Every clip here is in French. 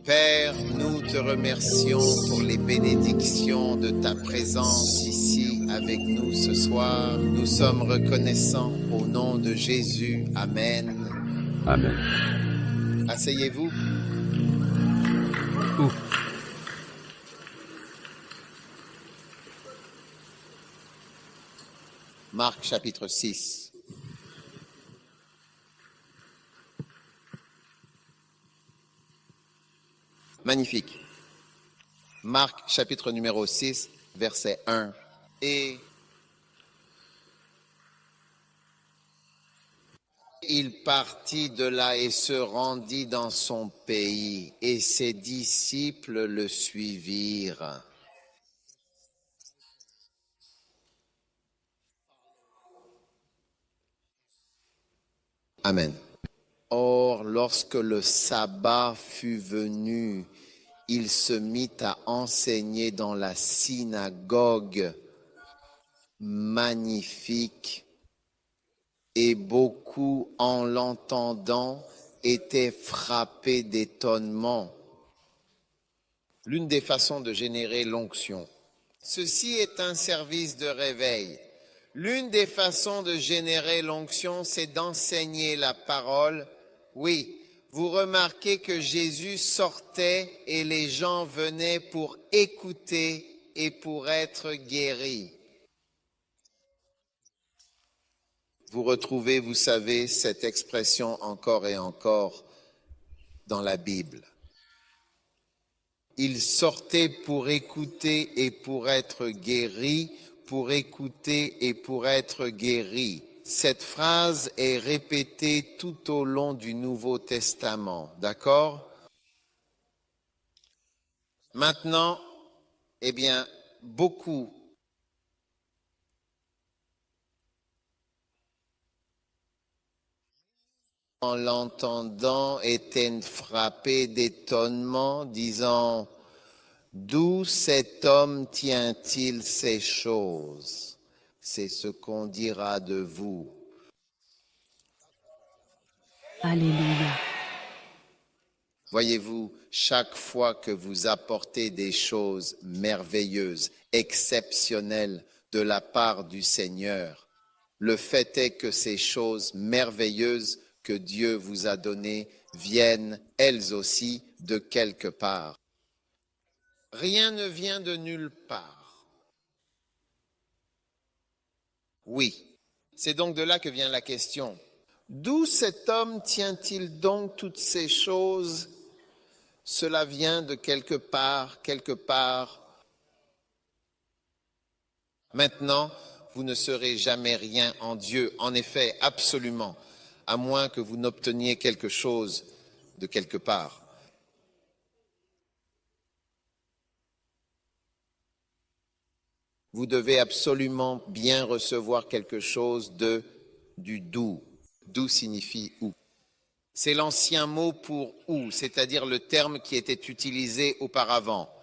Père, nous te remercions pour les bénédictions de ta présence ici avec nous ce soir. Nous sommes reconnaissants au nom de Jésus. Amen. Amen. Asseyez-vous. Marc chapitre 6. Magnifique. Marc chapitre numéro 6, verset 1. Et il partit de là et se rendit dans son pays, et ses disciples le suivirent. Amen. Or, lorsque le sabbat fut venu, il se mit à enseigner dans la synagogue magnifique, et beaucoup, en l'entendant, étaient frappés d'étonnement. L'une des façons de générer l'onction. Ceci est un service de réveil. L'une des façons de générer l'onction, c'est d'enseigner la parole. Oui, vous remarquez que Jésus sortait et les gens venaient pour écouter et pour être guéris. Vous retrouvez, vous savez, cette expression encore et encore dans la Bible. Il sortait pour écouter et pour être guéri, pour écouter et pour être guéri. Cette phrase est répétée tout au long du Nouveau Testament, d'accord? Maintenant, beaucoup en l'entendant étaient frappés d'étonnement, disant « D'où cet homme tient-il ces choses ?» C'est ce qu'on dira de vous. Alléluia. Voyez-vous, chaque fois que vous apportez des choses merveilleuses, exceptionnelles de la part du Seigneur, le fait est que ces choses merveilleuses que Dieu vous a données viennent, elles aussi, de quelque part. Rien ne vient de nulle part. Oui, c'est donc de là que vient la question. D'où cet homme tient-il donc toutes ces choses? Cela vient de quelque part, quelque part. Maintenant, vous ne serez jamais rien en Dieu, en effet, absolument, à moins que vous n'obteniez quelque chose de quelque part. Vous devez absolument bien recevoir quelque chose du d'où. D'où signifie où. C'est l'ancien mot pour où, c'est-à-dire le terme qui était utilisé auparavant.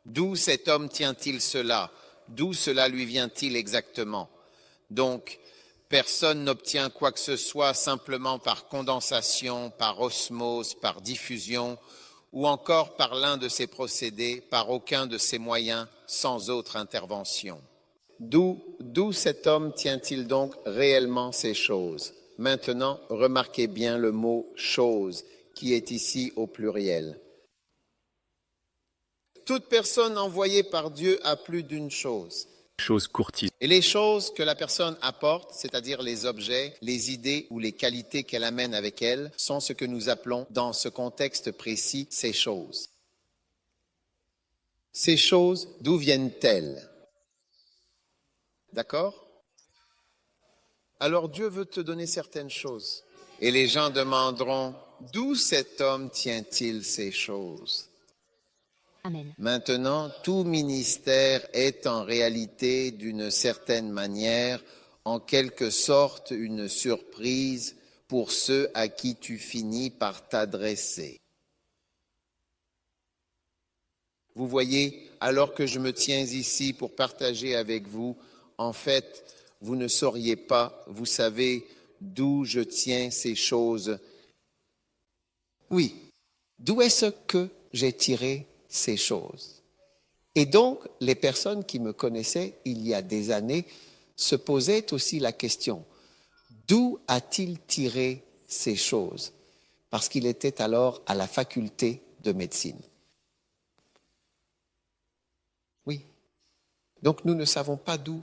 D'où cet homme tient-il cela? D'où cela lui vient-il exactement? Donc, personne n'obtient quoi que ce soit simplement par condensation, par osmose, par diffusion, ou encore par l'un de ces procédés, par aucun de ces moyens, sans autre intervention. D'où cet homme tient-il donc réellement ces choses? Maintenant, remarquez bien le mot « chose » qui est ici au pluriel. Toute personne envoyée par Dieu a plus d'une chose. Chose courtisane. Et les choses que la personne apporte, c'est-à-dire les objets, les idées ou les qualités qu'elle amène avec elle, sont ce que nous appelons, dans ce contexte précis, ces choses. Ces choses, d'où viennent-elles? D'accord? Alors Dieu veut te donner certaines choses. Et les gens demanderont, d'où cet homme tient-il ces choses? Amen. Maintenant, tout ministère est en réalité, d'une certaine manière, en quelque sorte, une surprise pour ceux à qui tu finis par t'adresser. Vous voyez, alors que je me tiens ici pour partager avec vous, en fait, vous ne sauriez pas, vous savez, d'où je tiens ces choses. Oui, d'où est-ce que j'ai tiré ces choses. Et donc, les personnes qui me connaissaient il y a des années se posaient aussi la question, d'où a-t-il tiré ces choses? Parce qu'il était alors à la faculté de médecine. Oui. Donc, nous ne savons pas d'où.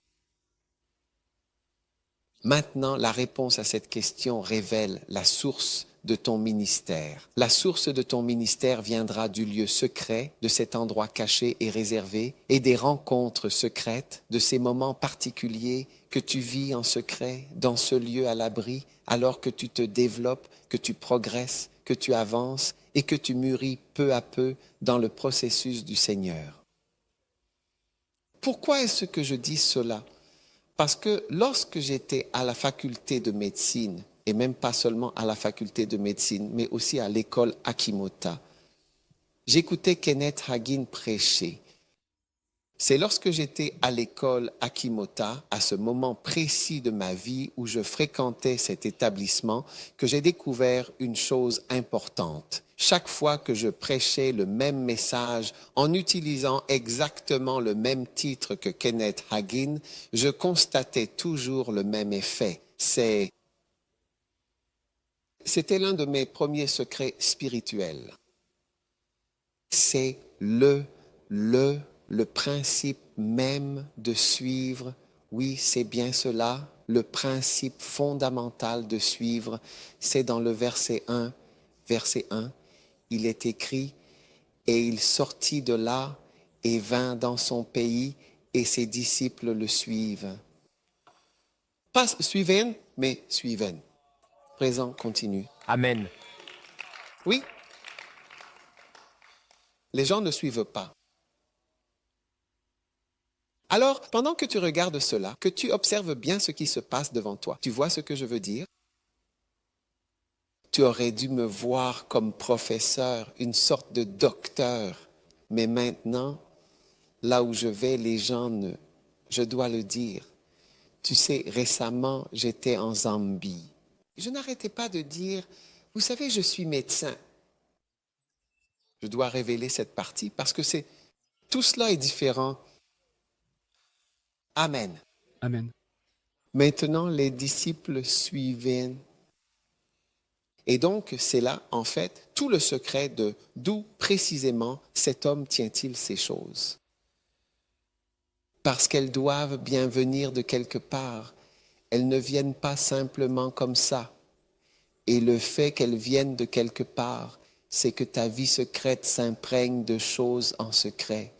Maintenant, la réponse à cette question révèle la source de ton ministère. La source de ton ministère viendra du lieu secret, de cet endroit caché et réservé, et des rencontres secrètes, de ces moments particuliers que tu vis en secret, dans ce lieu à l'abri, alors que tu te développes, que tu progresses, que tu avances et que tu mûris peu à peu dans le processus du Seigneur. Pourquoi est-ce que je dis cela? Parce que lorsque j'étais à la faculté de médecine, et même pas seulement à la faculté de médecine, mais aussi à l'école Akimota, j'écoutais Kenneth Hagin prêcher. C'est lorsque j'étais à l'école Akimota, à ce moment précis de ma vie où je fréquentais cet établissement, que j'ai découvert une chose importante. Chaque fois que je prêchais le même message en utilisant exactement le même titre que Kenneth Hagin, je constatais toujours le même effet. C'était l'un de mes premiers secrets spirituels. C'est le principe même de suivre, oui, c'est bien cela, le principe fondamental de suivre, c'est dans le verset 1, il est écrit, et il sortit de là et vint dans son pays, et ses disciples le suivent. Pas suivaient, mais suivaient. Présent continue. Amen. Oui, les gens ne suivent pas. Alors, pendant que tu regardes cela, que tu observes bien ce qui se passe devant toi, tu vois ce que je veux dire? Tu aurais dû me voir comme professeur, une sorte de docteur. Mais maintenant, là où je vais, les gens ne... Je dois le dire. Tu sais, récemment, j'étais en Zambie. Je n'arrêtais pas de dire, vous savez, je suis médecin. Je dois révéler cette partie parce que tout cela est différent. Amen. Amen. Maintenant, les disciples suivaient. Et donc, c'est là, en fait, tout le secret de d'où précisément cet homme tient-il ces choses. Parce qu'elles doivent bien venir de quelque part. Elles ne viennent pas simplement comme ça. Et le fait qu'elles viennent de quelque part, c'est que ta vie secrète s'imprègne de choses en secret.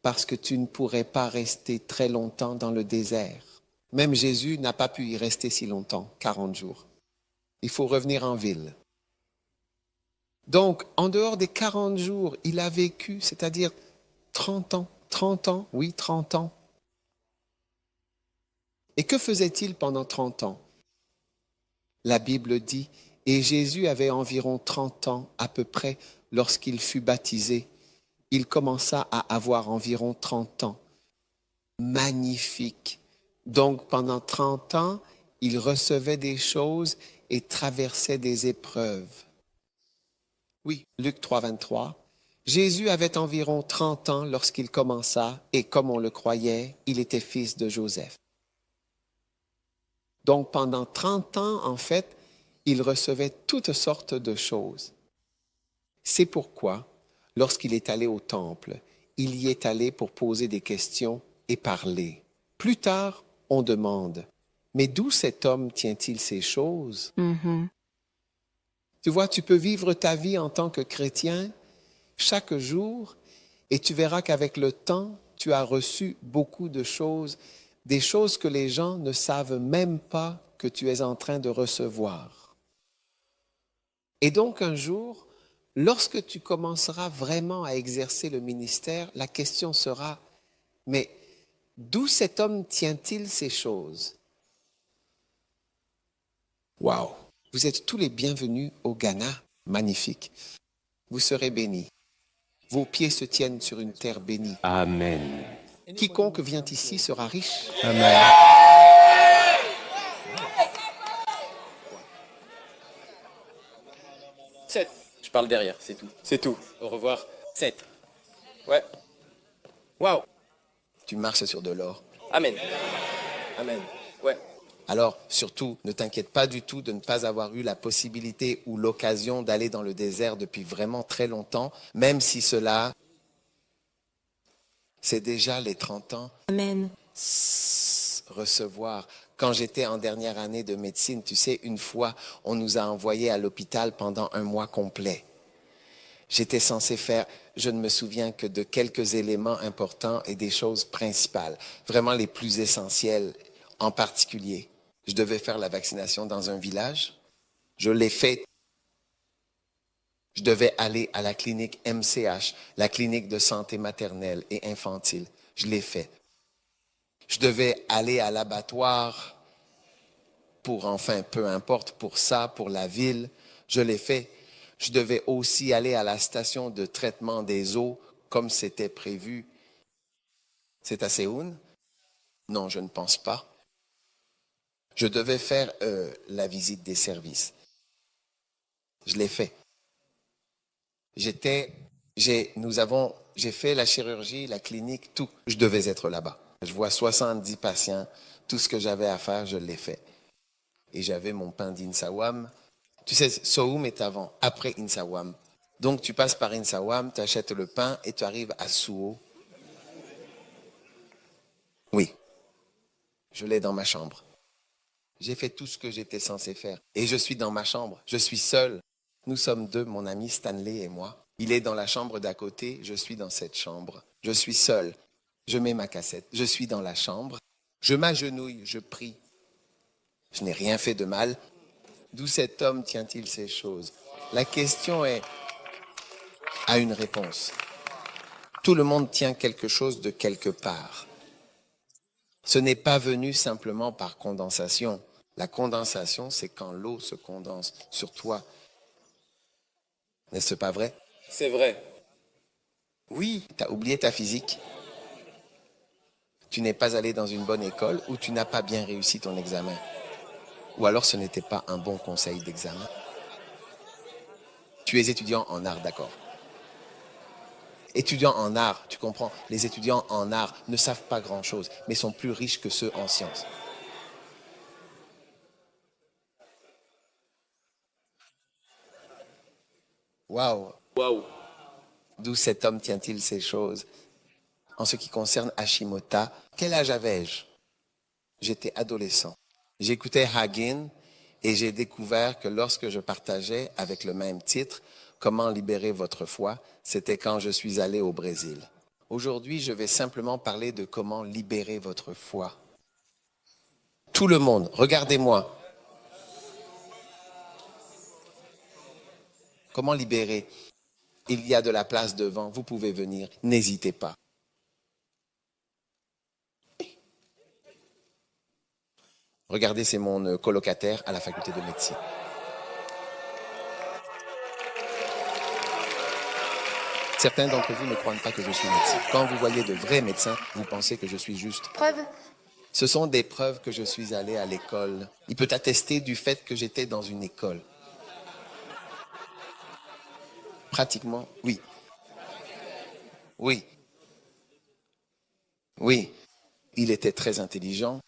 Parce que tu ne pourrais pas rester très longtemps dans le désert. Même Jésus n'a pas pu y rester si longtemps, 40 jours. Il faut revenir en ville. Donc, en dehors des 40 jours, il a vécu, c'est-à-dire 30 ans. 30 ans, oui, 30 ans. Et que faisait-il pendant 30 ans? La Bible dit, et Jésus avait environ 30 ans à peu près lorsqu'il fut baptisé. Il commença à avoir environ 30 ans. Magnifique. Donc, pendant 30 ans, il recevait des choses et traversait des épreuves. Oui, Luc 3, 23. Jésus avait environ 30 ans lorsqu'il commença, et comme on le croyait, il était fils de Joseph. Donc pendant 30 ans, en fait, il recevait toutes sortes de choses. C'est pourquoi, lorsqu'il est allé au temple, il y est allé pour poser des questions et parler. Plus tard, on demande, mais d'où cet homme tient-il ces choses? Tu vois, tu peux vivre ta vie en tant que chrétien chaque jour et tu verras qu'avec le temps, tu as reçu beaucoup de choses, des choses que les gens ne savent même pas que tu es en train de recevoir. Et donc un jour, lorsque tu commenceras vraiment à exercer le ministère, la question sera, mais d'où cet homme tient-il ces choses? Waouh! Vous êtes tous les bienvenus au Ghana. Magnifique. Vous serez bénis. Vos pieds se tiennent sur une terre bénie. Amen. Quiconque vient ici sera riche. Amen. Je parle derrière, c'est tout. C'est tout. Au revoir. 7. Ouais. Waouh. Tu marches sur de l'or. Amen. Amen. Ouais. Alors, surtout, ne t'inquiète pas du tout de ne pas avoir eu la possibilité ou l'occasion d'aller dans le désert depuis vraiment très longtemps, même si cela, c'est déjà les 30 ans. Amen. Recevoir. Quand j'étais en dernière année de médecine, tu sais, une fois, on nous a envoyés à l'hôpital pendant un mois complet. J'étais censé faire, je ne me souviens que de quelques éléments importants et des choses principales, vraiment les plus essentielles en particulier. Je devais faire la vaccination dans un village. Je l'ai fait. Je devais aller à la clinique MCH, la clinique de santé maternelle et infantile. Je l'ai fait. Je devais aller à l'abattoir pour, enfin, peu importe, pour ça, pour la ville. Je l'ai fait. Je devais aussi aller à la station de traitement des eaux comme c'était prévu. C'est à Séoul? Non, je ne pense pas. Je devais faire la visite des services. Je l'ai fait. J'ai fait la chirurgie, la clinique, tout. Je devais être là-bas. Je vois 70 patients. Tout ce que j'avais à faire, je l'ai fait. Et j'avais mon pain d'Insawam. Tu sais, Sohum est avant, après Insawam. Donc, tu passes par Insawam, tu achètes le pain et tu arrives à Suo. Oui. Je l'ai dans ma chambre. J'ai fait tout ce que j'étais censé faire. Et je suis dans ma chambre. Je suis seul. Nous sommes deux, mon ami Stanley et moi. Il est dans la chambre d'à côté. Je suis dans cette chambre. Je suis seul. Je mets ma cassette. Je suis dans la chambre. Je m'agenouille. Je prie. Je n'ai rien fait de mal. D'où cet homme tient-il ces choses? La question a une réponse. Tout le monde tient quelque chose de quelque part. Ce n'est pas venu simplement par condensation. La condensation, c'est quand l'eau se condense sur toi. N'est-ce pas vrai? C'est vrai. Oui, tu as oublié ta physique. Tu n'es pas allé dans une bonne école ou tu n'as pas bien réussi ton examen. Ou alors ce n'était pas un bon conseil d'examen. Tu es étudiant en art, d'accord. Étudiants en art, tu comprends, les étudiants en art ne savent pas grand-chose, mais sont plus riches que ceux en sciences. Waouh! Waouh. D'où cet homme tient-il ces choses? En ce qui concerne Hashimoto, quel âge avais-je? J'étais adolescent. J'écoutais Hagin et j'ai découvert que lorsque je partageais avec le même titre Comment libérer votre foi, c'était quand je suis allé au Brésil. Aujourd'hui, je vais simplement parler de comment libérer votre foi. Tout le monde, regardez-moi. Comment libérer? Il y a de la place devant, vous pouvez venir, n'hésitez pas. Regardez, c'est mon colocataire à la faculté de médecine. Certains d'entre vous ne croient pas que je suis médecin. Quand vous voyez de vrais médecins, vous pensez que je suis juste. Preuve. Ce sont des preuves que je suis allé à l'école. Il peut attester du fait que j'étais dans une école. Pratiquement, oui. Oui. Oui. Il était très intelligent.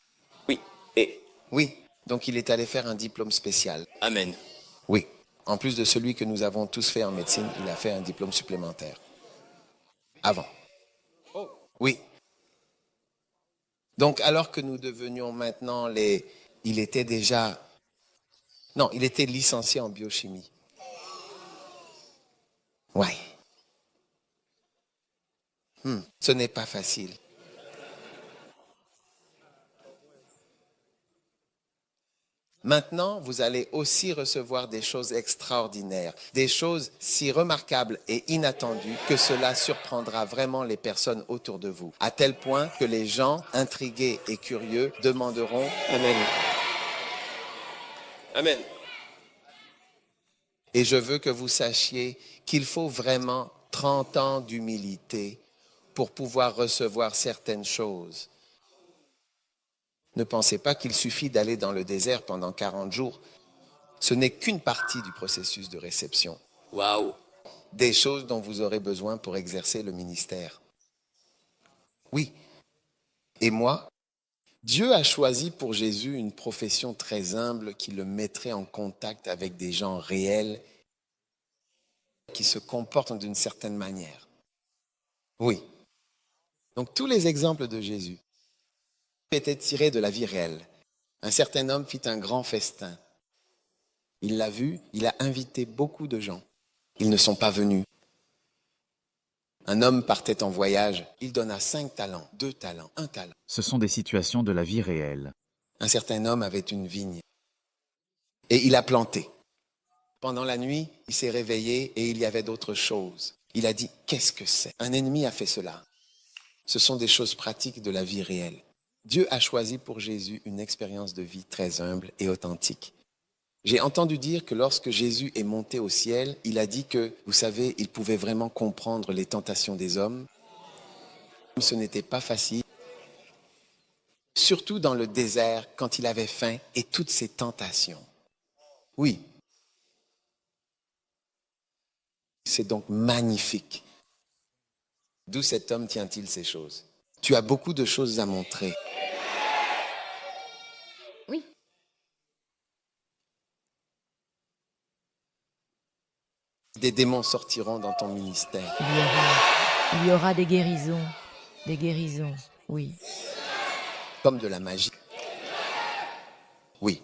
Oui. Et Oui. Donc il est allé faire un diplôme spécial. Amen. Oui. En plus de celui que nous avons tous fait en médecine, il a fait un diplôme supplémentaire. Avant. Oui. Donc alors que nous devenions maintenant les... Il était déjà... Non, il était licencié en biochimie. Ouais. Ce n'est pas facile. Maintenant, vous allez aussi recevoir des choses extraordinaires, des choses si remarquables et inattendues que cela surprendra vraiment les personnes autour de vous, à tel point que les gens intrigués et curieux demanderont Amen. Amen. Et je veux que vous sachiez qu'il faut vraiment 30 ans d'humilité pour pouvoir recevoir certaines choses. Ne pensez pas qu'il suffit d'aller dans le désert pendant 40 jours. Ce n'est qu'une partie du processus de réception. Waouh. des choses dont vous aurez besoin pour exercer le ministère. Oui. Et moi, Dieu a choisi pour Jésus une profession très humble qui le mettrait en contact avec des gens réels qui se comportent d'une certaine manière. Oui. Donc tous les exemples de Jésus étaient tirés de la vie réelle. Un certain homme fit un grand festin. Il l'a vu, il a invité beaucoup de gens. Ils ne sont pas venus. Un homme partait en voyage, il donna 5 talents, 2 talents, 1 talent. Ce sont des situations de la vie réelle. Un certain homme avait une vigne et il a planté. Pendant la nuit, il s'est réveillé et il y avait d'autres choses. Il a dit, qu'est-ce que c'est? Un ennemi a fait cela. Ce sont des choses pratiques de la vie réelle. Dieu a choisi pour Jésus une expérience de vie très humble et authentique. J'ai entendu dire que lorsque Jésus est monté au ciel, il a dit que, vous savez, il pouvait vraiment comprendre les tentations des hommes. Ce n'était pas facile, surtout dans le désert, quand il avait faim et toutes ces tentations. Oui. C'est donc magnifique. D'où cet homme tient-il ces choses? Tu as beaucoup de choses à montrer. Oui. Des démons sortiront dans ton ministère. Il y aura des guérisons. Des guérisons, oui. Comme de la magie. Oui.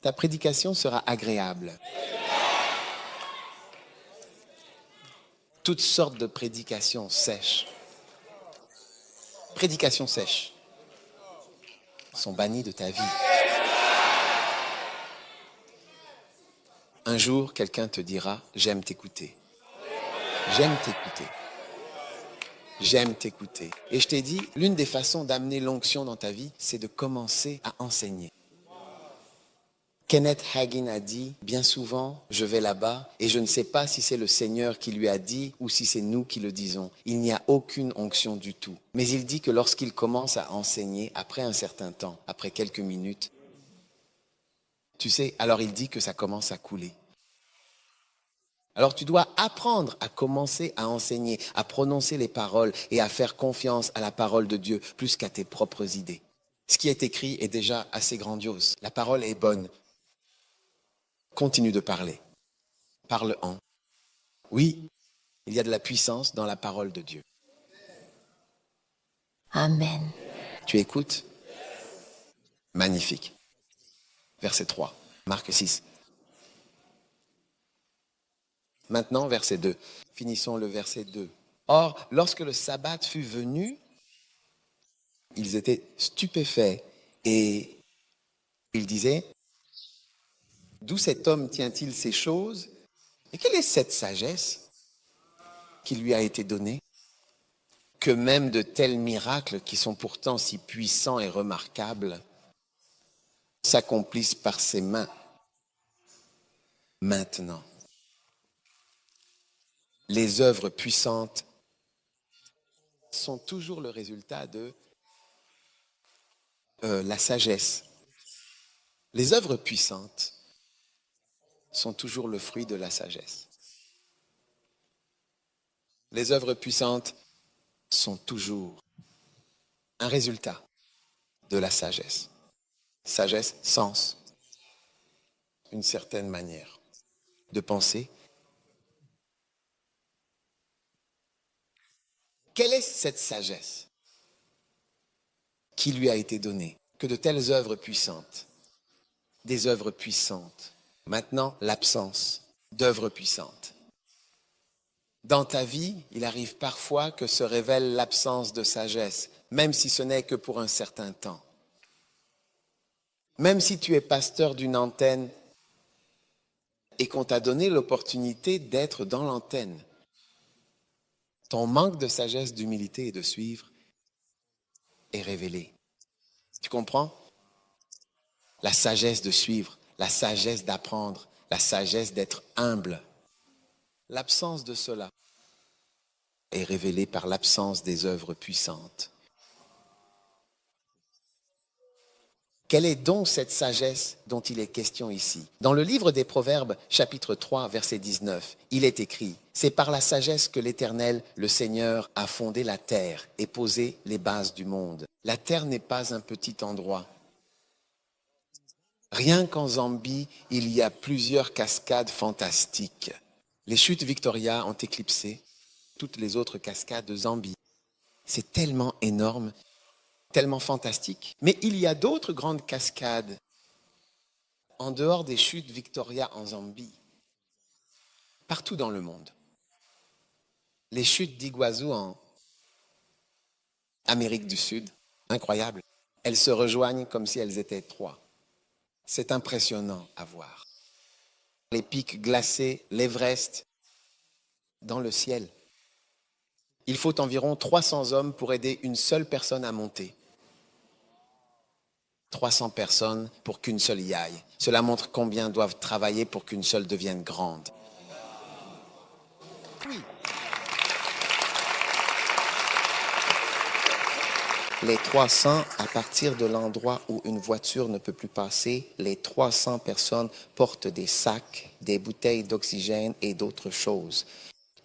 Ta prédication sera agréable. Toutes sortes de prédications sèches. Prédications sèches sont bannies de ta vie. Un jour, quelqu'un te dira, j'aime t'écouter. J'aime t'écouter. J'aime t'écouter. Et je t'ai dit, l'une des façons d'amener l'onction dans ta vie, c'est de commencer à enseigner. Kenneth Hagin a dit, bien souvent, je vais là-bas et je ne sais pas si c'est le Seigneur qui lui a dit ou si c'est nous qui le disons. Il n'y a aucune onction du tout. Mais il dit que lorsqu'il commence à enseigner, après un certain temps, après quelques minutes, tu sais, alors il dit que ça commence à couler. Alors tu dois apprendre à commencer à enseigner, à prononcer les paroles et à faire confiance à la parole de Dieu plus qu'à tes propres idées. Ce qui est écrit est déjà assez grandiose. La parole est bonne. Continue de parler. Parle-en. Oui, il y a de la puissance dans la parole de Dieu. Amen. Tu écoutes? Magnifique. Verset 3, Marc 6. Maintenant, verset 2. Finissons le verset 2. Or, lorsque le sabbat fut venu, ils étaient stupéfaits et ils disaient, d'où cet homme tient-il ces choses? Et quelle est cette sagesse qui lui a été donnée? Que même de tels miracles, qui sont pourtant si puissants et remarquables, s'accomplissent par ses mains. Maintenant, les œuvres puissantes sont toujours le résultat de la sagesse. Les œuvres puissantes sont toujours le fruit de la sagesse. Les œuvres puissantes sont toujours un résultat de la sagesse. Sagesse, sens, une certaine manière de penser. Quelle est cette sagesse qui lui a été donnée? Que de telles œuvres puissantes, des œuvres puissantes. Maintenant, l'absence d'œuvres puissantes. Dans ta vie, il arrive parfois que se révèle l'absence de sagesse, même si ce n'est que pour un certain temps. Même si tu es pasteur d'une antenne et qu'on t'a donné l'opportunité d'être dans l'antenne, ton manque de sagesse, d'humilité et de suivre est révélé. Tu comprends? La sagesse de suivre, la sagesse d'apprendre, la sagesse d'être humble. L'absence de cela est révélée par l'absence des œuvres puissantes. Quelle est donc cette sagesse dont il est question ici? Dans le livre des Proverbes, chapitre 3, verset 19, il est écrit: « C'est par la sagesse que l'Éternel, le Seigneur, a fondé la terre et posé les bases du monde. » La terre n'est pas un petit endroit. Rien qu'en Zambie, il y a plusieurs cascades fantastiques. Les chutes Victoria ont éclipsé toutes les autres cascades de Zambie. C'est tellement énorme, tellement fantastique. Mais il y a d'autres grandes cascades en dehors des chutes Victoria en Zambie, partout dans le monde. Les chutes d'Iguazu en Amérique du Sud, incroyable. Elles se rejoignent comme si elles étaient trois. C'est impressionnant à voir. Les pics glacés, l'Everest, dans le ciel. Il faut environ 300 hommes pour aider une seule personne à monter. 300 personnes pour qu'une seule y aille. Cela montre combien doivent travailler pour qu'une seule devienne grande. Oui. Les 300, à partir de l'endroit où une voiture ne peut plus passer, les 300 personnes portent des sacs, des bouteilles d'oxygène et d'autres choses.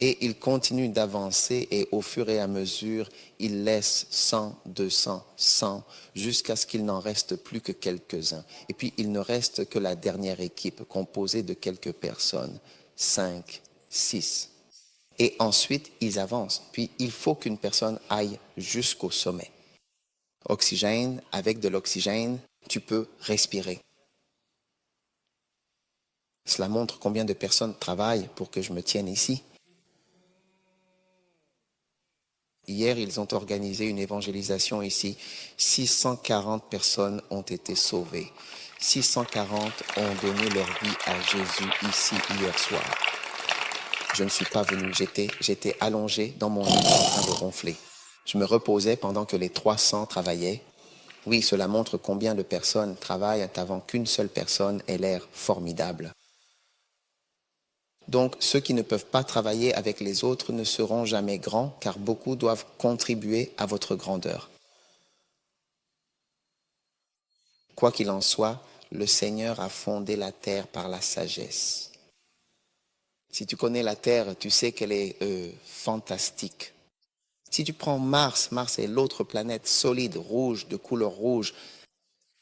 Et ils continuent d'avancer et au fur et à mesure, ils laissent 100, 200, 100, jusqu'à ce qu'il n'en reste plus que quelques-uns. Et puis, il ne reste que la dernière équipe, composée de quelques personnes, 5, 6. Et ensuite, ils avancent. Puis, il faut qu'une personne aille jusqu'au sommet. Oxygène, avec de l'oxygène, tu peux respirer. Cela montre combien de personnes travaillent pour que je me tienne ici. Hier, ils ont organisé une évangélisation ici. 640 personnes ont été sauvées. 640 ont donné leur vie à Jésus ici hier soir. Je ne suis pas venu, j'étais allongé dans mon lit en train de ronfler. Je me reposais pendant que les 300 travaillaient. Oui, cela montre combien de personnes travaillent avant qu'une seule personne ait l'air formidable. Donc, ceux qui ne peuvent pas travailler avec les autres ne seront jamais grands, car beaucoup doivent contribuer à votre grandeur. Quoi qu'il en soit, le Seigneur a fondé la terre par la sagesse. Si tu connais la terre, tu sais qu'elle est fantastique. Si tu prends Mars, Mars est l'autre planète solide, rouge, de couleur rouge.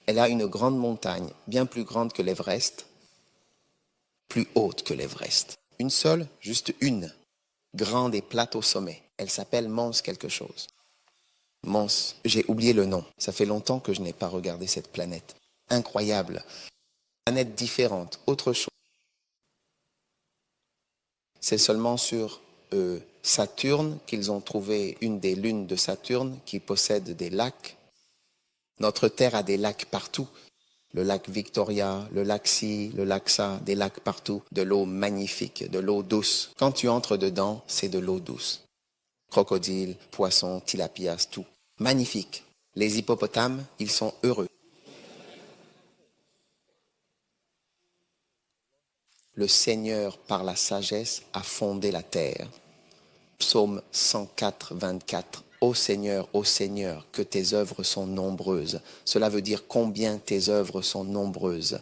Elle a une grande montagne, bien plus grande que l'Everest, plus haute que l'Everest. Une seule, juste une, grande et plate au sommet. Elle s'appelle Mons quelque chose. Mons, j'ai oublié le nom. Ça fait longtemps que je n'ai pas regardé cette planète. Incroyable. Planète différente, autre chose. C'est seulement sur Saturne qu'ils ont trouvé une des lunes de Saturne qui possède des lacs. Notre Terre a des lacs partout. Le lac Victoria, le lac ci, le lac ça, des lacs partout. De l'eau magnifique, de l'eau douce. Quand tu entres dedans, c'est de l'eau douce. Crocodiles, poissons, tilapias, tout. Magnifique. Les hippopotames, ils sont heureux. Le Seigneur, par la sagesse, a fondé la terre. Psaume 104, 24. Ô Seigneur, que tes œuvres sont nombreuses. Cela veut dire combien tes œuvres sont nombreuses.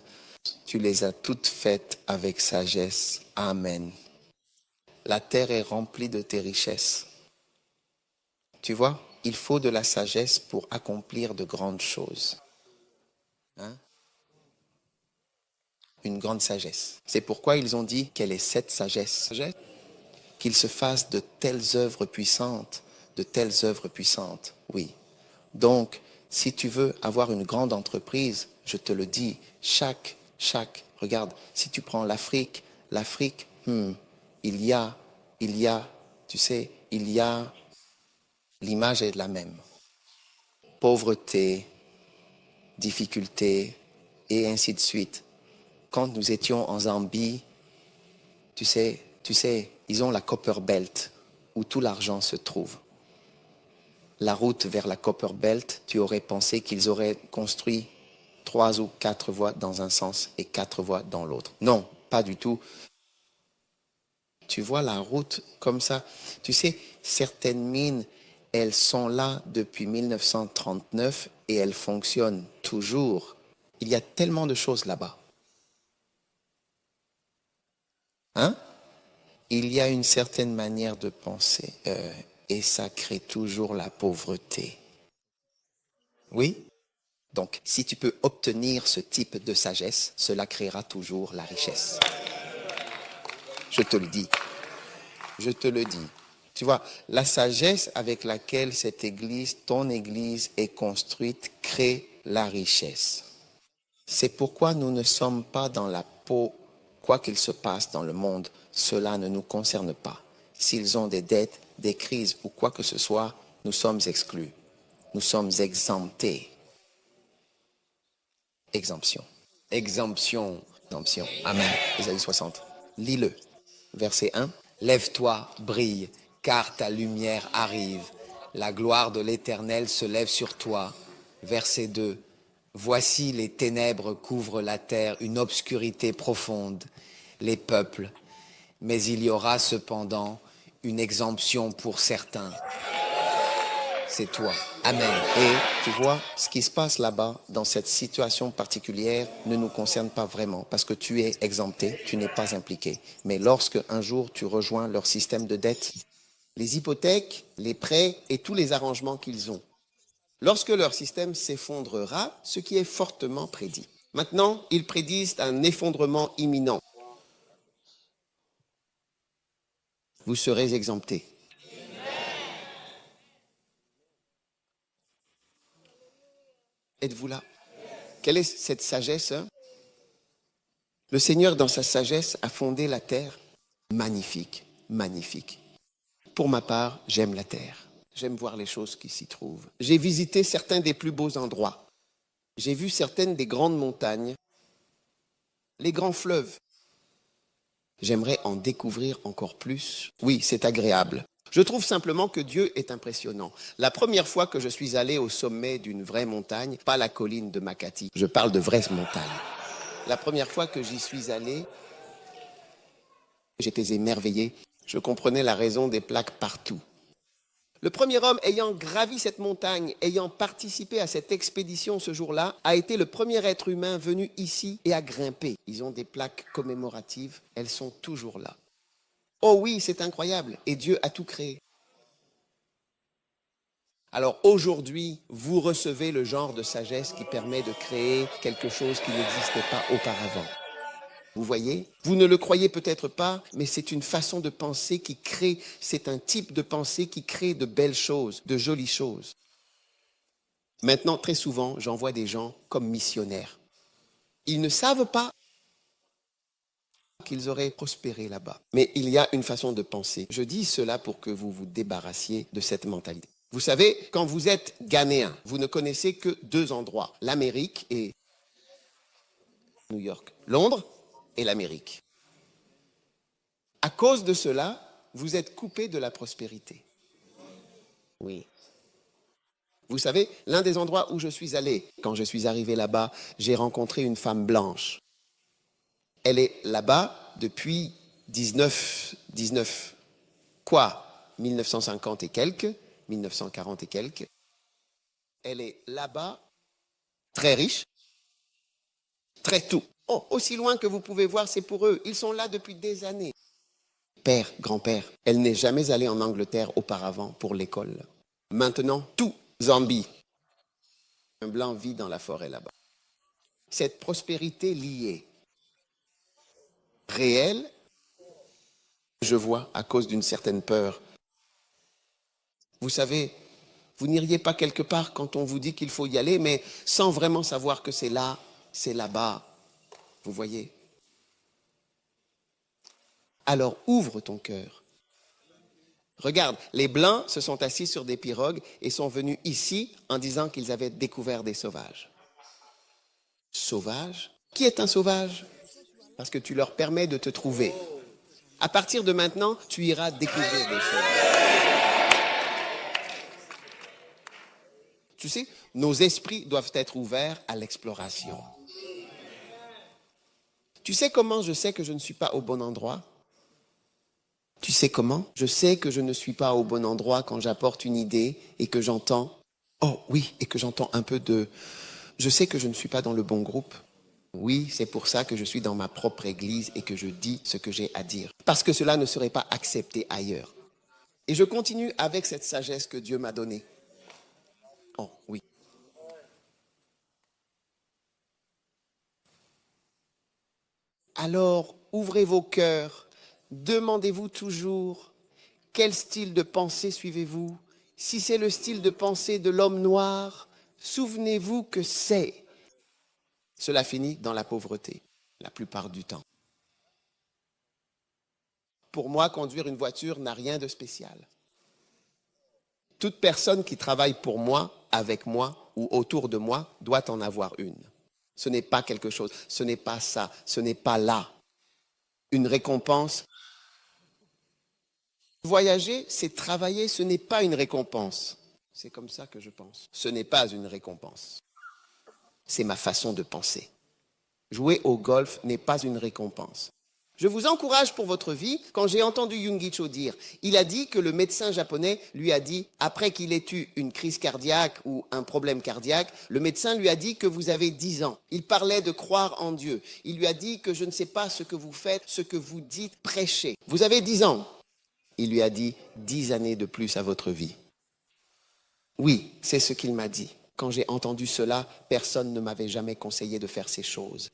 Tu les as toutes faites avec sagesse. Amen. La terre est remplie de tes richesses. Tu vois, il faut de la sagesse pour accomplir de grandes choses. Hein? Une grande sagesse. C'est pourquoi ils ont dit quelle est cette sagesse. Qu'il se fasse de telles œuvres puissantes, oui. Donc, si tu veux avoir une grande entreprise, je te le dis, regarde, si tu prends l'Afrique, il y a, tu sais, l'image est la même. Pauvreté, difficulté, et ainsi de suite. Quand nous étions en Zambie, tu sais, ils ont la Copper Belt, où tout l'argent se trouve. La route vers la Copper Belt, tu aurais pensé qu'ils auraient construit 3 ou 4 voies dans un sens et 4 voies dans l'autre. Non, pas du tout. Tu vois la route comme ça. Tu sais, certaines mines, elles sont là depuis 1939 et elles fonctionnent toujours. Il y a tellement de choses là-bas. Hein? Il y a une certaine manière de penser et ça crée toujours la pauvreté. Oui? Donc, si tu peux obtenir ce type de sagesse, cela créera toujours la richesse. Je te le dis. Je te le dis. Tu vois, la sagesse avec laquelle cette église, ton église est construite, crée la richesse. C'est pourquoi nous ne sommes pas dans la peau, quoi qu'il se passe dans le monde, cela ne nous concerne pas. S'ils ont des dettes, des crises ou quoi que ce soit, nous sommes exclus. Nous sommes exemptés. Exemption. Exemption. Exemption. Amen. Ésaïe 60. Lis-le. Verset 1. Lève-toi, brille, car ta lumière arrive. La gloire de l'Éternel se lève sur toi. Verset 2. Voici les ténèbres couvrent la terre, une obscurité profonde, les peuples. Mais il y aura cependant une exemption pour certains. C'est toi. Amen. Et tu vois, ce qui se passe là-bas, dans cette situation particulière, ne nous concerne pas vraiment, parce que tu es exempté, tu n'es pas impliqué. Mais lorsque un jour tu rejoins leur système de dette, les hypothèques, les prêts et tous les arrangements qu'ils ont, lorsque leur système s'effondrera, ce qui est fortement prédit. Maintenant, ils prédisent un effondrement imminent. Vous serez exemptés. Êtes-vous là? Quelle est cette sagesse? Le Seigneur, dans sa sagesse, a fondé la terre. Magnifique, magnifique. Pour ma part, j'aime la terre. J'aime voir les choses qui s'y trouvent. J'ai visité certains des plus beaux endroits. J'ai vu certaines des grandes montagnes, les grands fleuves. J'aimerais en découvrir encore plus. Oui, c'est agréable. Je trouve simplement que Dieu est impressionnant. La première fois que je suis allé au sommet d'une vraie montagne, pas la colline de Makati, je parle de vraies montagnes. La première fois que j'y suis allé, j'étais émerveillé. Je comprenais la raison des plaques partout. Le premier homme ayant gravi cette montagne, ayant participé à cette expédition ce jour-là, a été le premier être humain venu ici et a grimpé. Ils ont des plaques commémoratives, elles sont toujours là. Oh oui, c'est incroyable. Et Dieu a tout créé. Alors aujourd'hui, vous recevez le genre de sagesse qui permet de créer quelque chose qui n'existait pas auparavant. Vous voyez? Vous ne le croyez peut-être pas, mais c'est une façon de penser qui crée, c'est un type de pensée qui crée de belles choses, de jolies choses. Maintenant, très souvent, j'envoie des gens comme missionnaires. Ils ne savent pas qu'ils auraient prospéré là-bas. Mais il y a une façon de penser. Je dis cela pour que vous vous débarrassiez de cette mentalité. Vous savez, quand vous êtes Ghanéen, vous ne connaissez que deux endroits, l'Amérique et New York. Londres et l'Amérique. À cause de cela, vous êtes coupé de la prospérité. Oui. Vous savez, l'un des endroits où je suis allé, quand je suis arrivé là-bas, j'ai rencontré une femme blanche. Elle est là-bas depuis 1950 et quelques, 1940 et quelques. Elle est là-bas, très riche, très tout. Oh, aussi loin que vous pouvez voir, c'est pour eux. Ils sont là depuis des années. Père, grand-père, elle n'est jamais allée en Angleterre auparavant pour l'école. Maintenant, tout Zambie. Un blanc vit dans la forêt là-bas. Cette prospérité liée, réelle, je vois à cause d'une certaine peur. Vous savez, vous n'iriez pas quelque part quand on vous dit qu'il faut y aller, mais sans vraiment savoir que c'est là, c'est là-bas. Vous voyez? Alors ouvre ton cœur. Regarde, les Blancs se sont assis sur des pirogues et sont venus ici en disant qu'ils avaient découvert des sauvages. Sauvages? Qui est un sauvage? Parce que tu leur permets de te trouver. À partir de maintenant, tu iras découvrir des choses. Tu sais, nos esprits doivent être ouverts à l'exploration. Tu sais comment je sais que je ne suis pas au bon endroit? Tu sais comment? Je sais que je ne suis pas au bon endroit quand j'apporte une idée et que j'entends, oh oui, et que j'entends un peu de Je sais que je ne suis pas dans le bon groupe. Oui, c'est pour ça que je suis dans ma propre église et que je dis ce que j'ai à dire. Parce que cela ne serait pas accepté ailleurs. Et je continue avec cette sagesse que Dieu m'a donnée. Oh, oui. Alors, ouvrez vos cœurs. Demandez-vous toujours, quel style de pensée suivez-vous? Si c'est le style de pensée de l'homme noir, souvenez-vous que cela finit dans la pauvreté, la plupart du temps. Pour moi, conduire une voiture n'a rien de spécial. Toute personne qui travaille pour moi, avec moi ou autour de moi doit en avoir une. Ce n'est pas quelque chose, ce n'est pas ça, ce n'est pas là. Une récompense. Voyager, c'est travailler, ce n'est pas une récompense. C'est comme ça que je pense. Ce n'est pas une récompense. C'est ma façon de penser. Jouer au golf n'est pas une récompense. Je vous encourage pour votre vie. Quand j'ai entendu Jungi Cho dire, il a dit que le médecin japonais lui a dit, après qu'il ait eu une crise cardiaque ou un problème cardiaque, le médecin lui a dit que vous avez 10 ans. Il parlait de croire en Dieu. Il lui a dit que je ne sais pas ce que vous faites, ce que vous dites, prêchez. Vous avez 10 ans. Il lui a dit 10 années de plus à votre vie. Oui, c'est ce qu'il m'a dit. Quand j'ai entendu cela, personne ne m'avait jamais conseillé de faire ces choses.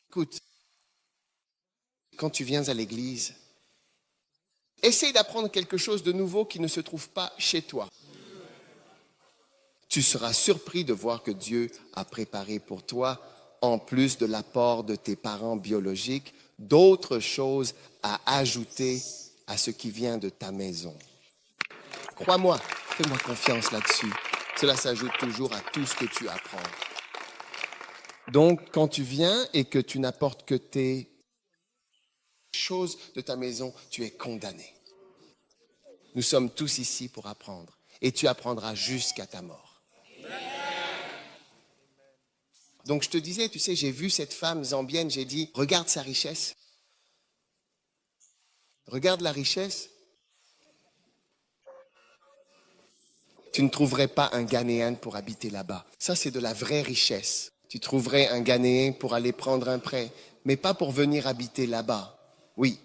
Écoute, quand tu viens à l'église, essaye d'apprendre quelque chose de nouveau qui ne se trouve pas chez toi. Tu seras surpris de voir que Dieu a préparé pour toi, en plus de l'apport de tes parents biologiques, d'autres choses à ajouter à ce qui vient de ta maison. Crois-moi, fais-moi confiance là-dessus. Cela s'ajoute toujours à tout ce que tu apprends. Donc, quand tu viens et que tu n'apportes que tes choses de ta maison, tu es condamné. Nous sommes tous ici pour apprendre. Et tu apprendras jusqu'à ta mort. Donc, je te disais, tu sais, j'ai vu cette femme zambienne, j'ai dit, regarde sa richesse. Regarde la richesse. Tu ne trouverais pas un Ghanéen pour habiter là-bas. Ça, c'est de la vraie richesse. Tu trouverais un Ghanéen pour aller prendre un prêt, mais pas pour venir habiter là-bas. Oui.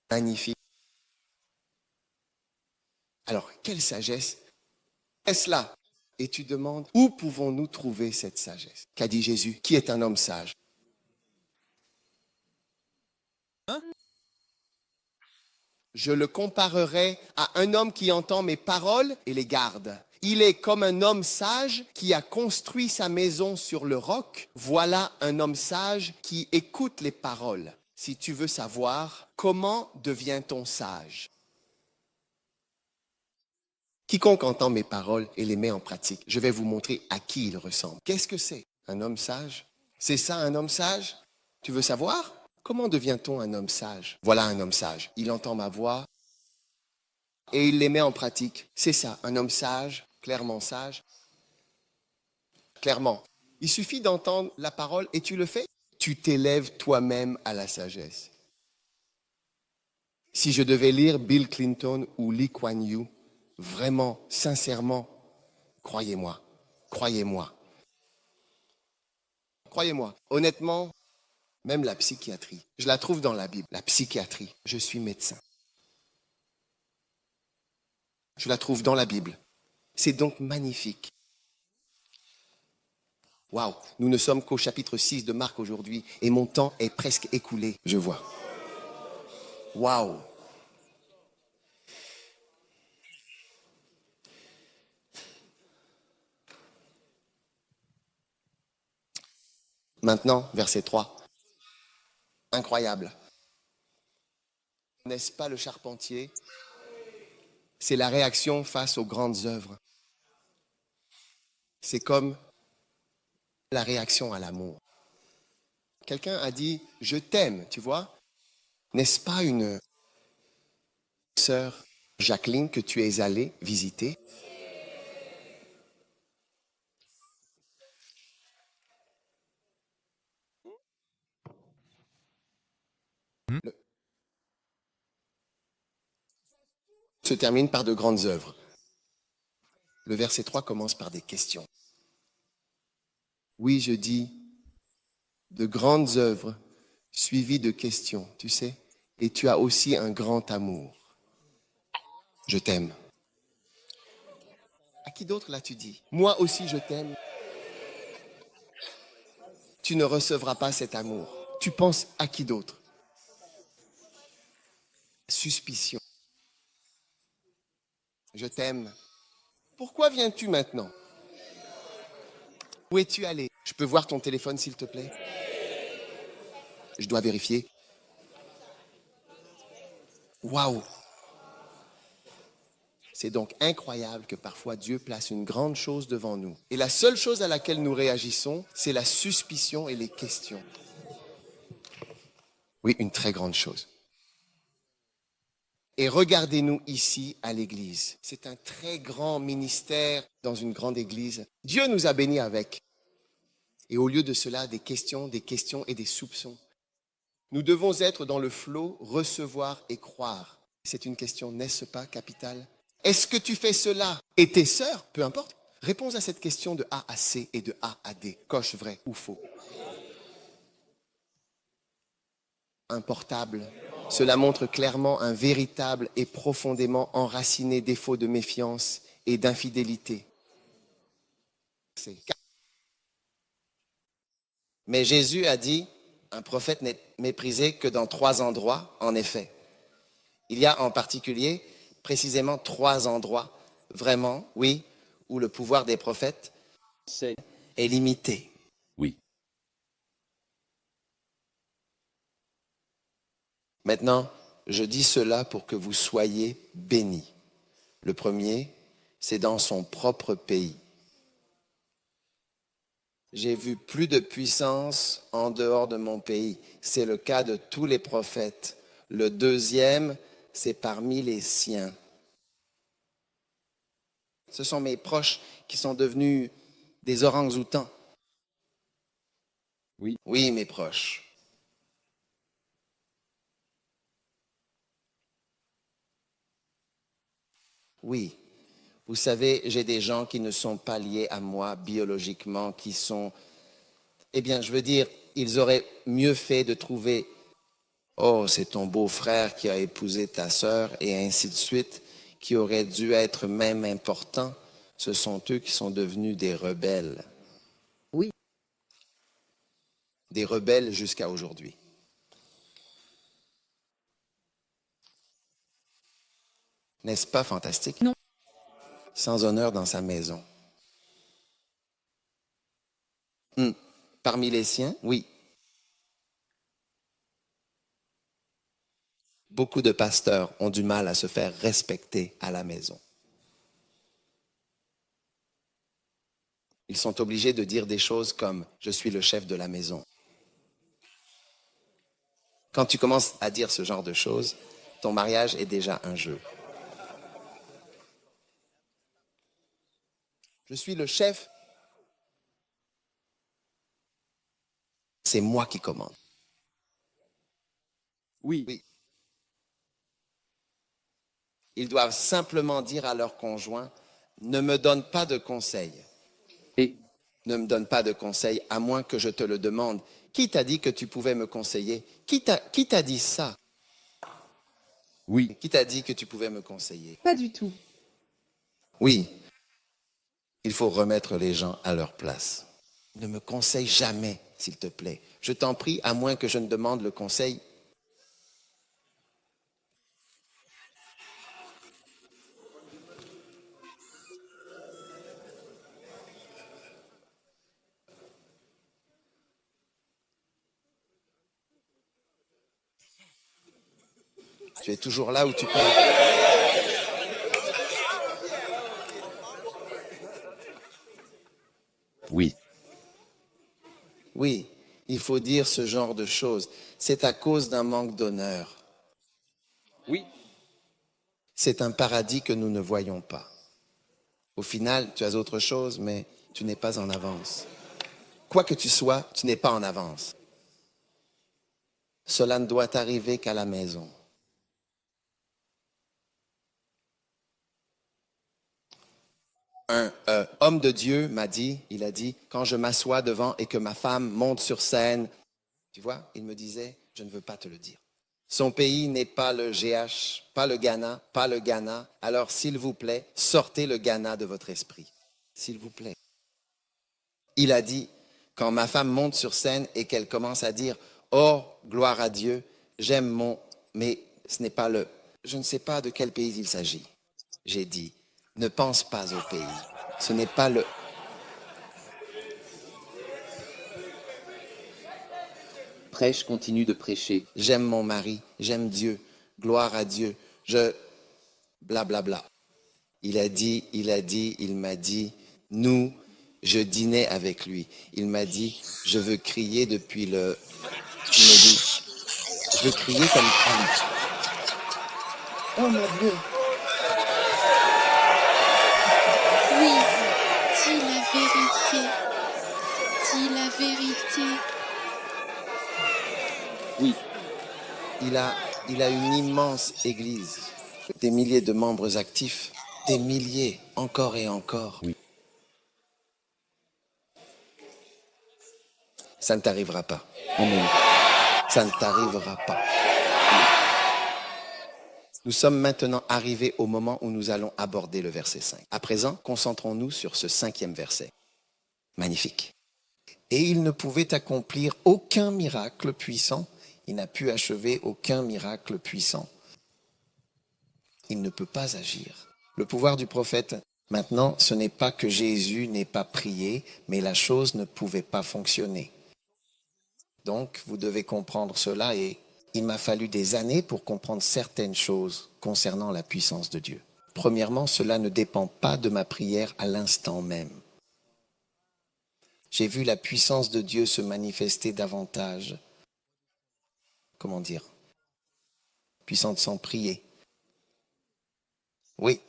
Magnifique. Alors, quelle sagesse est-ce là? Et tu demandes, où pouvons-nous trouver cette sagesse? Qu'a dit Jésus? Qui est un homme sage? Je le comparerai à un homme qui entend mes paroles et les garde. Il est comme un homme sage qui a construit sa maison sur le roc. Voilà un homme sage qui écoute les paroles. Si tu veux savoir, comment devient-on sage? Quiconque entend mes paroles et les met en pratique, je vais vous montrer à qui il ressemble. Qu'est-ce que c'est? Un homme sage? C'est ça un homme sage? Tu veux savoir? Comment devient-on un homme sage? Voilà un homme sage. Il entend ma voix et il les met en pratique. C'est ça, un homme sage, clairement sage. Clairement. Il suffit d'entendre la parole et tu le fais. Tu t'élèves toi-même à la sagesse. Si je devais lire Bill Clinton ou Lee Kuan Yew, vraiment, sincèrement, croyez-moi, croyez-moi. Croyez-moi, honnêtement, même la psychiatrie, je la trouve dans la Bible, la psychiatrie. Je suis médecin. Je la trouve dans la Bible. C'est donc magnifique. Waouh, nous ne sommes qu'au chapitre 6 de Marc aujourd'hui et mon temps est presque écoulé, je vois. Waouh. Maintenant, verset 3. Incroyable. N'est-ce pas le charpentier? C'est la réaction face aux grandes œuvres. C'est comme la réaction à l'amour. Quelqu'un a dit, je t'aime, tu vois? N'est-ce pas une sœur Jacqueline que tu es allée visiter? se termine par de grandes œuvres. Le verset 3 commence par des questions. Oui, je dis, de grandes œuvres suivies de questions, tu sais, et tu as aussi un grand amour. Je t'aime. À qui d'autre l'as-tu dit? Moi aussi je t'aime. Tu ne recevras pas cet amour. Tu penses à qui d'autre? Suspicion. Je t'aime. Pourquoi viens-tu maintenant? Où es-tu allé? Je peux voir ton téléphone s'il te plaît? Je dois vérifier. Waouh! C'est donc incroyable que parfois Dieu place une grande chose devant nous. Et la seule chose à laquelle nous réagissons, c'est la suspicion et les questions. Oui, une très grande chose. Et regardez-nous ici à l'église. C'est un très grand ministère dans une grande église. Dieu nous a bénis avec. Et au lieu de cela, des questions et des soupçons. Nous devons être dans le flot, recevoir et croire. C'est une question, n'est-ce pas, capitale? Est-ce que tu fais cela? Et tes sœurs, peu importe, réponds à cette question de A à C et de A à D. Coche vrai ou faux. Un portable. Cela montre clairement un véritable et profondément enraciné défaut de méfiance et d'infidélité. Mais Jésus a dit, un prophète n'est méprisé que dans 3 endroits, en effet. Il y a en particulier précisément 3 endroits, vraiment, oui, où le pouvoir des prophètes est limité. Oui. Maintenant, je dis cela pour que vous soyez bénis. Le premier, c'est dans son propre pays. J'ai vu plus de puissance en dehors de mon pays. C'est le cas de tous les prophètes. Le deuxième, c'est parmi les siens. Ce sont mes proches qui sont devenus des orang-outans. Oui. Oui, mes proches. Oui. Vous savez, j'ai des gens qui ne sont pas liés à moi biologiquement, qui sont... Eh bien, je veux dire, ils auraient mieux fait de trouver « Oh, c'est ton beau-frère qui a épousé ta sœur » et ainsi de suite, qui auraient dû être même importants. Ce sont eux qui sont devenus des rebelles. Oui. Des rebelles jusqu'à aujourd'hui. N'est-ce pas fantastique? Non. Sans honneur dans sa maison. Parmi les siens, oui. Beaucoup de pasteurs ont du mal à se faire respecter à la maison. Ils sont obligés de dire des choses comme « je suis le chef de la maison ». Quand tu commences à dire ce genre de choses, ton mariage est déjà un jeu. Je suis le chef. C'est moi qui commande. Oui. Ils doivent simplement dire à leur conjoint, ne me donne pas de conseils. Et Ne me donne pas de conseils à moins que je te le demande. Qui t'a dit que tu pouvais me conseiller? Qui t'a dit ça? oui. Qui t'a dit que tu pouvais me conseiller? Pas du tout. Oui, il faut remettre les gens à leur place. Ne me conseille jamais, s'il te plaît. Je t'en prie, à moins que je ne demande le conseil. Tu es toujours là où tu parles. Oui. Oui, il faut dire ce genre de choses. C'est à cause d'un manque d'honneur. Oui. C'est un paradis que nous ne voyons pas. Au final, tu as autre chose, mais tu n'es pas en avance. Quoi que tu sois, tu n'es pas en avance. Cela ne doit arriver qu'à la maison. Un homme de Dieu m'a dit, il a dit, quand je m'assois devant et que ma femme monte sur scène, tu vois, il me disait, je ne veux pas te le dire. Son pays n'est pas le GH, pas le Ghana, pas le Ghana. Alors, s'il vous plaît, sortez le Ghana de votre esprit. S'il vous plaît. Il a dit, quand ma femme monte sur scène et qu'elle commence à dire, oh, gloire à Dieu, j'aime mon... Mais ce n'est pas le... Je ne sais pas de quel pays il s'agit. J'ai dit, ne pense pas au pays. Ce n'est pas le... Prêche continue de prêcher. J'aime mon mari, j'aime Dieu, gloire à Dieu, je... Blablabla. Il m'a dit, nous, je dînais avec lui. Il m'a dit, je veux crier depuis le... Il m'a dit, je veux crier comme... Oh mon Dieu. Oui, dis la vérité. Dis la vérité. Oui, Il a une immense église, des milliers de membres actifs, des milliers, encore et encore. Oui. Ça ne t'arrivera pas. amen. Ça ne t'arrivera pas. Nous sommes maintenant arrivés au moment où nous allons aborder le verset 5. À présent, concentrons-nous sur ce 5e verset. Magnifique. Et il ne pouvait accomplir aucun miracle puissant. Il n'a pu achever aucun miracle puissant. Il ne peut pas agir. Le pouvoir du prophète, maintenant, ce n'est pas que Jésus n'ait pas prié, mais la chose ne pouvait pas fonctionner. Donc, vous devez comprendre cela et il m'a fallu des années pour comprendre certaines choses concernant la puissance de Dieu. Premièrement, cela ne dépend pas de ma prière à l'instant même. J'ai vu la puissance de Dieu se manifester davantage. Comment dire? Puissante sans prier. Oui.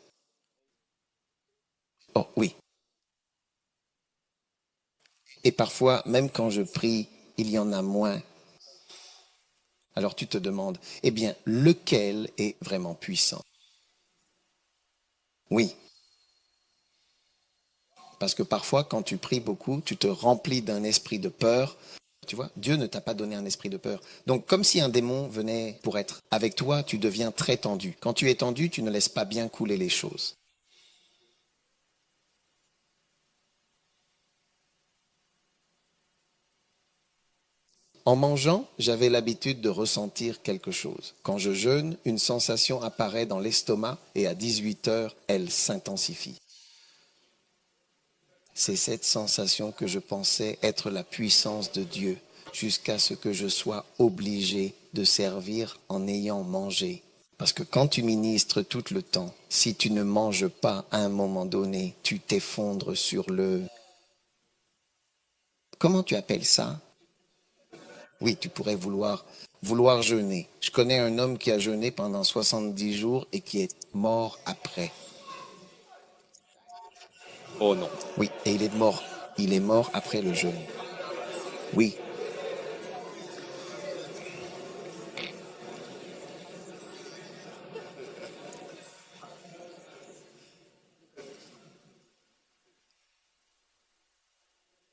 Oh, oui. Et parfois, même quand je prie, il y en a moins. Alors tu te demandes, eh bien, lequel est vraiment puissant? Oui. Parce que parfois, quand tu pries beaucoup, tu te remplis d'un esprit de peur. Tu vois, Dieu ne t'a pas donné un esprit de peur. Donc, comme si un démon venait pour être avec toi, tu deviens très tendu. Quand tu es tendu, tu ne laisses pas bien couler les choses. En mangeant, j'avais l'habitude de ressentir quelque chose. Quand je jeûne, une sensation apparaît dans l'estomac et à 18 heures, elle s'intensifie. C'est cette sensation que je pensais être la puissance de Dieu, jusqu'à ce que je sois obligé de servir en ayant mangé. Parce que quand tu ministres tout le temps, si tu ne manges pas à un moment donné, tu t'effondres sur le... Comment tu appelles ça? Oui, tu pourrais vouloir jeûner. Je connais un homme qui a jeûné pendant 70 jours et qui est mort après. Oh non. Oui, et il est mort. Il est mort après le jeûne. Oui.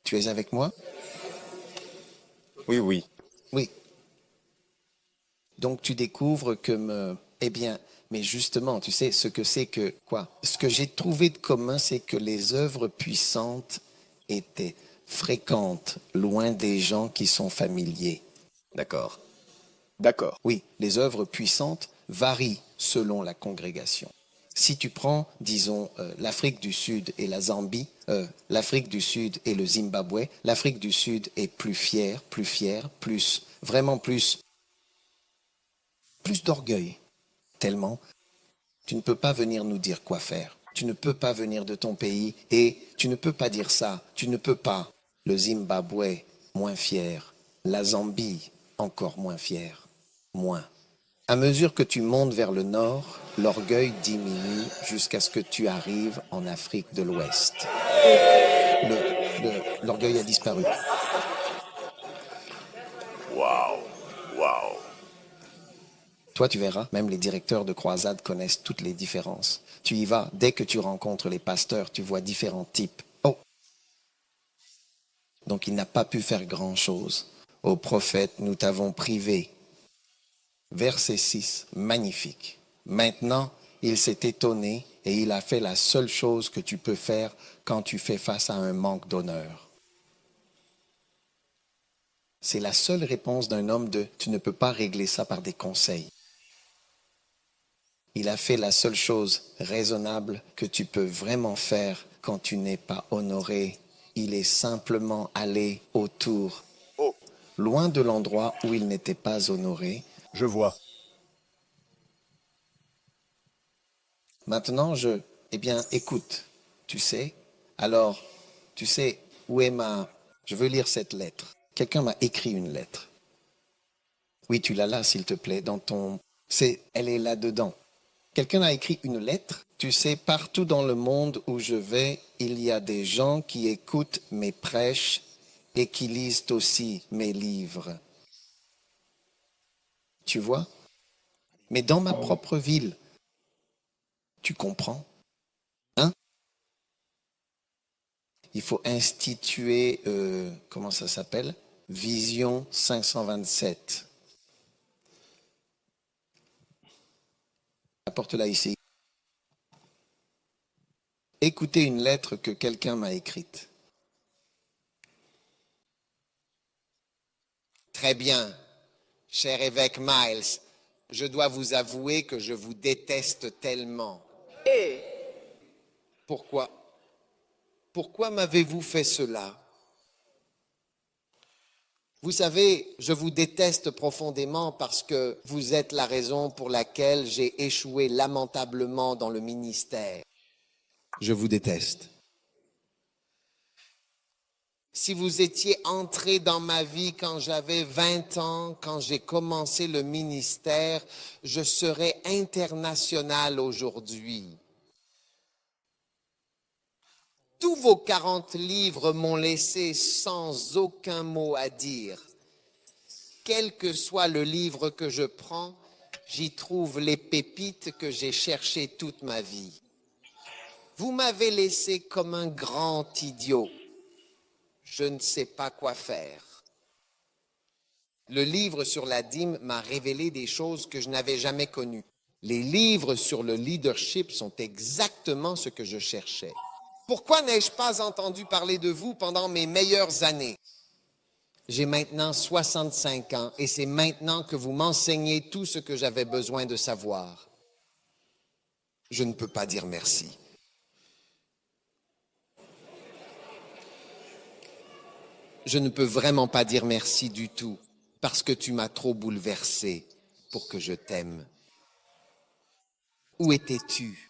Tu es avec moi? Oui, oui. Oui. Donc tu découvres que eh bien, mais justement, tu sais ce que c'est que quoi? Ce que j'ai trouvé de commun, c'est que les œuvres puissantes étaient fréquentes, loin des gens qui sont familiers. D'accord. D'accord. Oui, les œuvres puissantes varient selon la congrégation. Si tu prends, disons, l'Afrique du Sud et la Zambie, l'Afrique du Sud et le Zimbabwe, l'Afrique du Sud est plus fière, plus, vraiment plus d'orgueil. Tellement, tu ne peux pas venir nous dire quoi faire. Tu ne peux pas venir de ton pays et tu ne peux pas dire ça. Tu ne peux pas. Le Zimbabwe, moins fier. La Zambie, encore moins fier. Moins. À mesure que tu montes vers le nord, l'orgueil diminue jusqu'à ce que tu arrives en Afrique de l'Ouest. L'orgueil a disparu. Waouh. Waouh. Toi, tu verras, même les directeurs de croisade connaissent toutes les différences. Tu y vas, dès que tu rencontres les pasteurs, tu vois différents types. Oh! Donc il n'a pas pu faire grand-chose. Ô prophète, nous t'avons privé. Verset 6, magnifique. Maintenant, il s'est étonné et il a fait la seule chose que tu peux faire quand tu fais face à un manque d'honneur. C'est la seule réponse d'un homme de « tu ne peux pas régler ça par des conseils ». Il a fait la seule chose raisonnable que tu peux vraiment faire quand tu n'es pas honoré. Il est simplement allé autour, loin de l'endroit où il n'était pas honoré. Je vois. Maintenant, eh bien, écoute, tu sais, alors, tu sais, où est je veux lire cette lettre. Quelqu'un m'a écrit une lettre. Oui, tu l'as là, s'il te plaît, elle est là-dedans. Quelqu'un a écrit une lettre. Tu sais, partout dans le monde où je vais, il y a des gens qui écoutent mes prêches et qui lisent aussi mes livres. Tu vois? Mais dans ma propre ville, tu comprends? Hein? Il faut instituer, comment ça s'appelle? Vision 527. Apporte-la ici. Écoutez une lettre que quelqu'un m'a écrite. Très bien, cher évêque Miles, je dois vous avouer que je vous déteste tellement. Et pourquoi? Pourquoi m'avez-vous fait cela? Vous savez, je vous déteste profondément parce que vous êtes la raison pour laquelle j'ai échoué lamentablement dans le ministère. Je vous déteste. Si vous étiez entré dans ma vie quand j'avais 20 ans, quand j'ai commencé le ministère, je serais international aujourd'hui. Tous vos 40 livres m'ont laissé sans aucun mot à dire. Quel que soit le livre que je prends, j'y trouve les pépites que j'ai cherchées toute ma vie. Vous m'avez laissé comme un grand idiot. Je ne sais pas quoi faire. Le livre sur la dîme m'a révélé des choses que je n'avais jamais connues. Les livres sur le leadership sont exactement ce que je cherchais. Pourquoi n'ai-je pas entendu parler de vous pendant mes meilleures années? J'ai maintenant 65 ans et c'est maintenant que vous m'enseignez tout ce que j'avais besoin de savoir. Je ne peux pas dire merci. Je ne peux vraiment pas dire merci du tout parce que tu m'as trop bouleversé pour que je t'aime. Où étais-tu?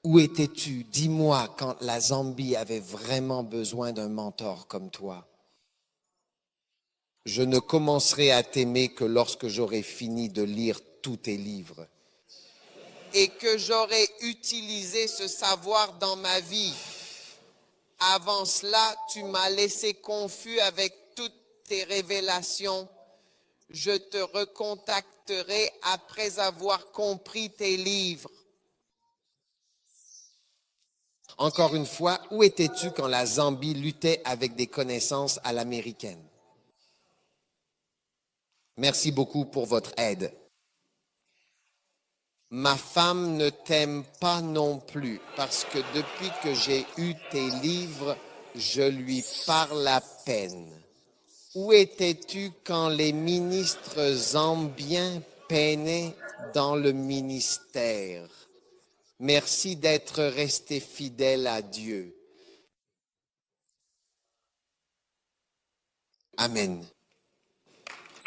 Où étais-tu? Dis-moi quand la Zambie avait vraiment besoin d'un mentor comme toi. Je ne commencerai à t'aimer que lorsque j'aurai fini de lire tous tes livres et que j'aurai utilisé ce savoir dans ma vie. Avant cela, tu m'as laissé confus avec toutes tes révélations. Je te recontacterai après avoir compris tes livres. Encore une fois, où étais-tu quand la Zambie luttait avec des connaissances à l'américaine? Merci beaucoup pour votre aide. Ma femme ne t'aime pas non plus parce que depuis que j'ai eu tes livres, je lui parle à peine. Où étais-tu quand les ministres zambiens peinaient dans le ministère? Merci d'être resté fidèle à Dieu. Amen.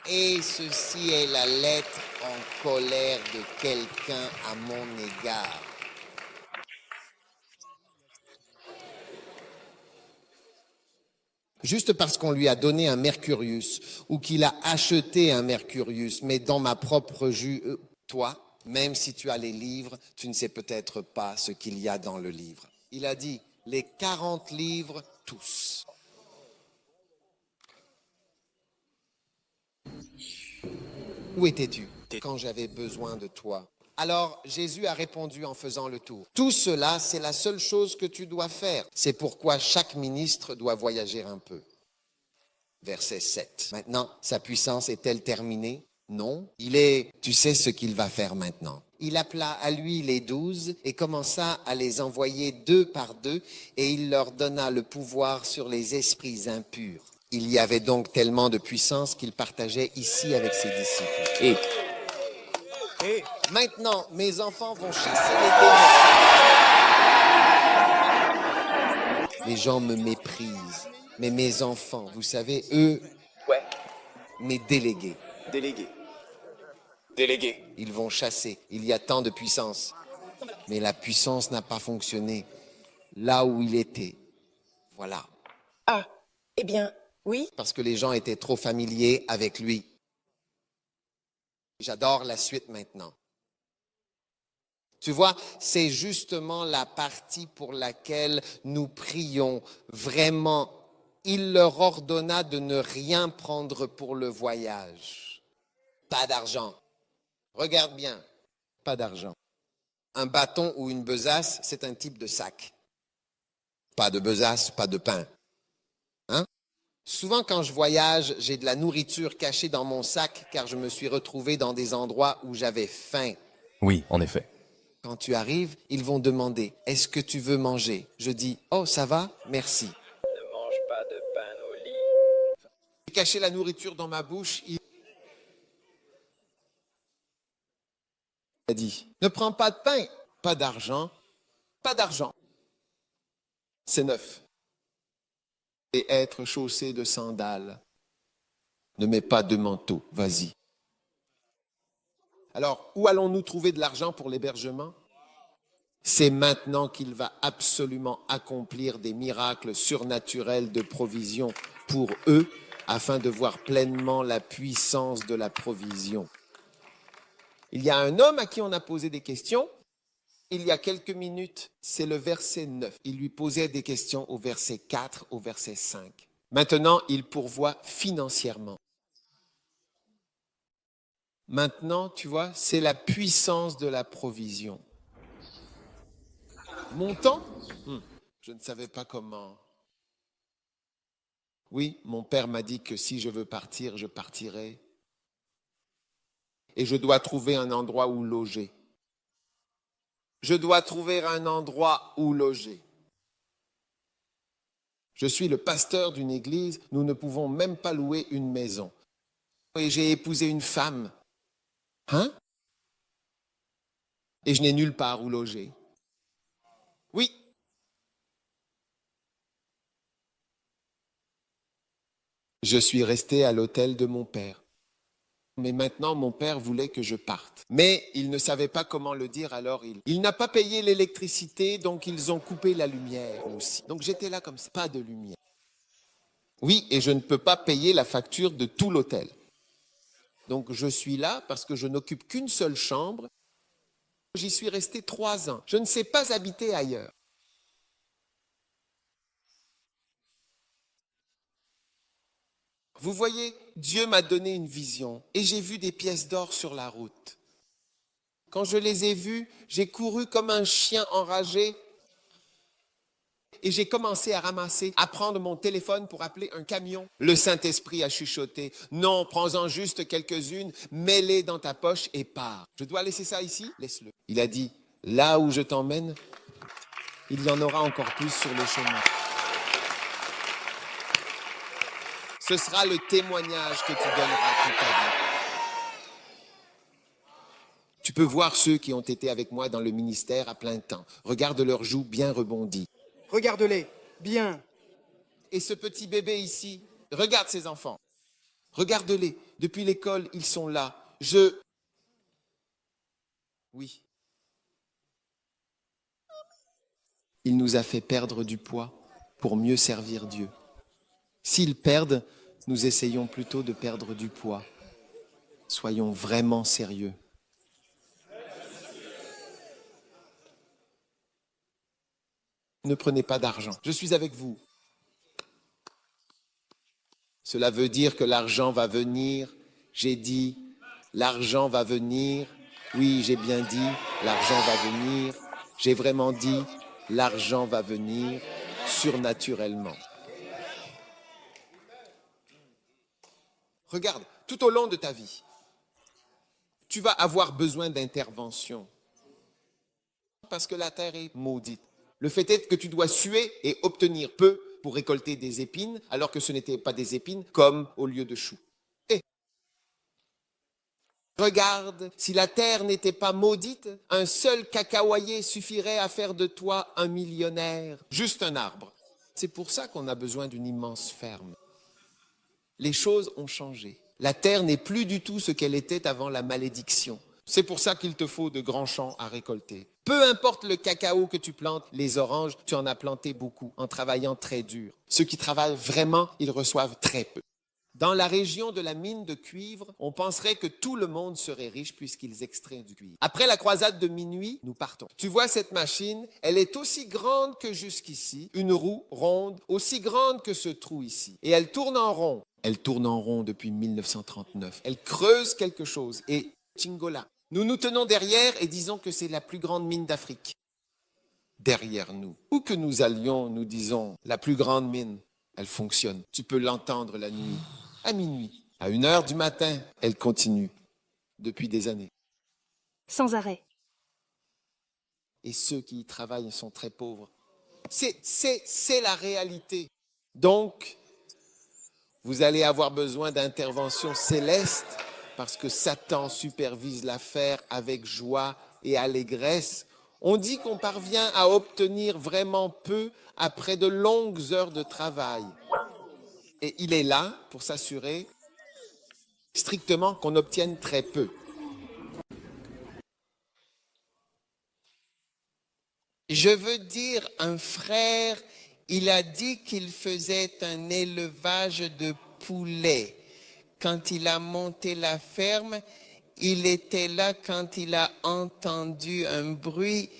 Et ceci est la lettre en colère de quelqu'un à mon égard. Juste parce qu'on lui a donné un Mercurius ou qu'il a acheté un Mercurius, mais dans ma propre toi, même si tu as les livres, tu ne sais peut-être pas ce qu'il y a dans le livre. Il a dit, les 40 livres, tous. Où étais-tu quand j'avais besoin de toi? Alors Jésus a répondu en faisant le tour. Tout cela, c'est la seule chose que tu dois faire. C'est pourquoi chaque ministre doit voyager un peu. Verset 7. Maintenant, sa puissance est-elle terminée? Non. Tu sais ce qu'il va faire maintenant. Il appela à lui les 12 et commença à les envoyer 2 par 2 et il leur donna le pouvoir sur les esprits impurs. Il y avait donc tellement de puissance qu'il partageait ici avec ses disciples. Et maintenant, mes enfants vont chasser les démons. Les gens me méprisent. Mais mes enfants, vous savez, eux, mes délégués. Délégué. Ils vont chasser. Il y a tant de puissance. Mais la puissance n'a pas fonctionné là où il était. Voilà. Ah, eh bien, oui. Parce que les gens étaient trop familiers avec lui. J'adore la suite maintenant. Tu vois, c'est justement la partie pour laquelle nous prions vraiment. Il leur ordonna de ne rien prendre pour le voyage. Pas d'argent. Regarde bien, pas d'argent. Un bâton ou une besace, c'est un type de sac. Pas de besace, pas de pain. Hein? Souvent quand je voyage, j'ai de la nourriture cachée dans mon sac car je me suis retrouvé dans des endroits où j'avais faim. Oui, en effet. Quand tu arrives, ils vont demander « Est-ce que tu veux manger ?» Je dis « Oh, ça va, merci. » Ne mange pas de pain au lit. J'ai caché la nourriture dans ma bouche. Il a dit « Ne prends pas de pain, pas d'argent, pas d'argent. C'est neuf. Et être chaussé de sandales. Ne mets pas de manteau, vas-y. » Alors, où allons-nous trouver de l'argent pour l'hébergement? C'est maintenant qu'il va absolument accomplir des miracles surnaturels de provision pour eux, afin de voir pleinement la puissance de la provision. Il y a un homme à qui on a posé des questions. Il y a quelques minutes, c'est le verset 9. Il lui posait des questions au verset 4, au verset 5. Maintenant, il pourvoit financièrement. Maintenant, tu vois, c'est la puissance de la provision. Mon temps, je ne savais pas comment. Oui, mon père m'a dit que si je veux partir, je partirai. Et je dois trouver un endroit où loger. Je dois trouver un endroit où loger. Je suis le pasteur d'une église, nous ne pouvons même pas louer une maison. Et j'ai épousé une femme. Hein? Et je n'ai nulle part où loger. Oui. Je suis resté à l'hôtel de mon père. Mais maintenant, mon père voulait que je parte. Mais il ne savait pas comment le dire, alors il n'a pas payé l'électricité, donc ils ont coupé la lumière aussi. Donc j'étais là comme ça, pas de lumière. Oui, et je ne peux pas payer la facture de tout l'hôtel. Donc je suis là parce que je n'occupe qu'une seule chambre. J'y suis resté 3 ans. Je ne sais pas habiter ailleurs. Vous voyez, Dieu m'a donné une vision et j'ai vu des pièces d'or sur la route. Quand je les ai vues, j'ai couru comme un chien enragé et j'ai commencé à ramasser, à prendre mon téléphone pour appeler un camion. Le Saint-Esprit a chuchoté. Non, prends-en juste quelques-unes, mets-les dans ta poche et pars. Je dois laisser ça ici? Laisse-le. Il a dit, là où je t'emmène, il y en aura encore plus sur le chemin. Ce sera le témoignage que tu donneras toute ta vie. Tu peux voir ceux qui ont été avec moi dans le ministère à plein temps. Regarde leurs joues bien rebondies. Regarde-les, bien. Et ce petit bébé ici, regarde ses enfants. Regarde-les. Depuis l'école, ils sont là. Oui. Il nous a fait perdre du poids pour mieux servir Dieu. S'ils perdent, nous essayons plutôt de perdre du poids. Soyons vraiment sérieux. Ne prenez pas d'argent. Je suis avec vous. Cela veut dire que l'argent va venir. J'ai dit, L'argent va venir. Oui, j'ai bien dit, l'argent va venir. J'ai vraiment dit, l'argent va venir surnaturellement. Regarde, tout au long de ta vie, tu vas avoir besoin d'intervention. Parce que la terre est maudite. Le fait est que tu dois suer et obtenir peu pour récolter des épines, alors que ce n'était pas des épines, comme au lieu de choux. Et regarde, si la terre n'était pas maudite, un seul cacaoyer suffirait à faire de toi un millionnaire. Juste un arbre. C'est pour ça qu'on a besoin d'une immense ferme. Les choses ont changé. La terre n'est plus du tout ce qu'elle était avant la malédiction. C'est pour ça qu'il te faut de grands champs à récolter. Peu importe le cacao que tu plantes, les oranges, tu en as planté beaucoup en travaillant très dur. Ceux qui travaillent vraiment, ils reçoivent très peu. Dans la région de la mine de cuivre, on penserait que tout le monde serait riche puisqu'ils extraient du cuivre. Après la croisade de minuit, nous partons. Tu vois cette machine, elle est aussi grande que jusqu'ici, une roue ronde, aussi grande que ce trou ici. Et elle tourne en rond. Elle tourne en rond depuis 1939. Elle creuse quelque chose. Et Chingola. Nous nous tenons derrière et disons que c'est la plus grande mine d'Afrique. Derrière nous. Où que nous allions, nous disons, la plus grande mine, elle fonctionne. Tu peux l'entendre la nuit. À minuit, à 1h du matin, elle continue. Depuis des années. Sans arrêt. Et ceux qui y travaillent sont très pauvres. C'est la réalité. Donc, vous allez avoir besoin d'intervention céleste parce que Satan supervise l'affaire avec joie et allégresse. On dit qu'on parvient à obtenir vraiment peu après de longues heures de travail. Et il est là pour s'assurer strictement qu'on obtienne très peu. Je veux dire, un frère, il a dit qu'il faisait un élevage de poulets. Quand il a monté la ferme, il était là quand il a entendu un bruit.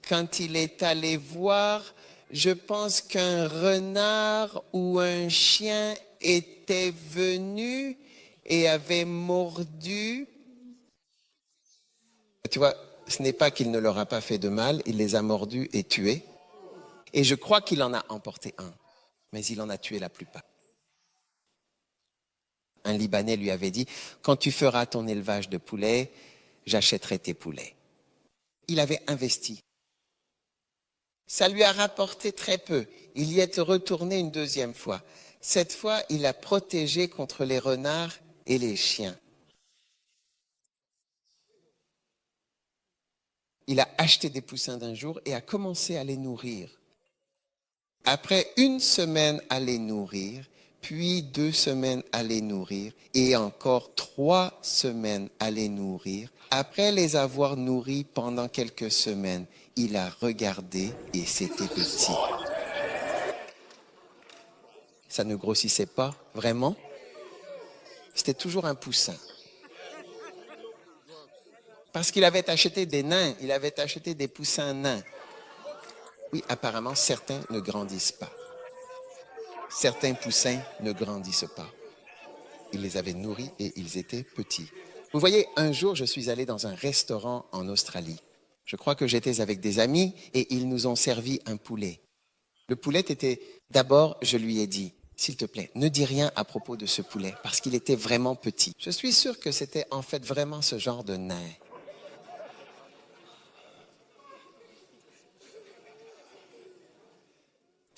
Quand il est allé voir, je pense qu'un renard ou un chien était venu et avait mordu. Tu vois, ce n'est pas qu'il ne leur a pas fait de mal, il les a mordus et tués. Et je crois qu'il en a emporté un, mais il en a tué la plupart. Un Libanais lui avait dit, quand tu feras ton élevage de poulets, j'achèterai tes poulets. Il avait investi. Ça lui a rapporté très peu. Il y est retourné une deuxième fois. Cette fois, il a protégé contre les renards et les chiens. Il a acheté des poussins d'un jour et a commencé à les nourrir. Après 1 semaine à les nourrir, puis 2 semaines à les nourrir et encore 3 semaines à les nourrir. Après les avoir nourris pendant quelques semaines, il a regardé et c'était petit. Ça ne grossissait pas vraiment. C'était toujours un poussin. Parce qu'il avait acheté des nains, il avait acheté des poussins nains. Oui, apparemment, certains ne grandissent pas. Certains poussins ne grandissent pas. Il les avait nourris et ils étaient petits. Vous voyez, un jour, je suis allé dans un restaurant en Australie. Je crois que j'étais avec des amis et ils nous ont servi un poulet. Le poulet était... D'abord, je lui ai dit, s'il te plaît, ne dis rien à propos de ce poulet parce qu'il était vraiment petit. Je suis sûr que c'était en fait vraiment ce genre de nain.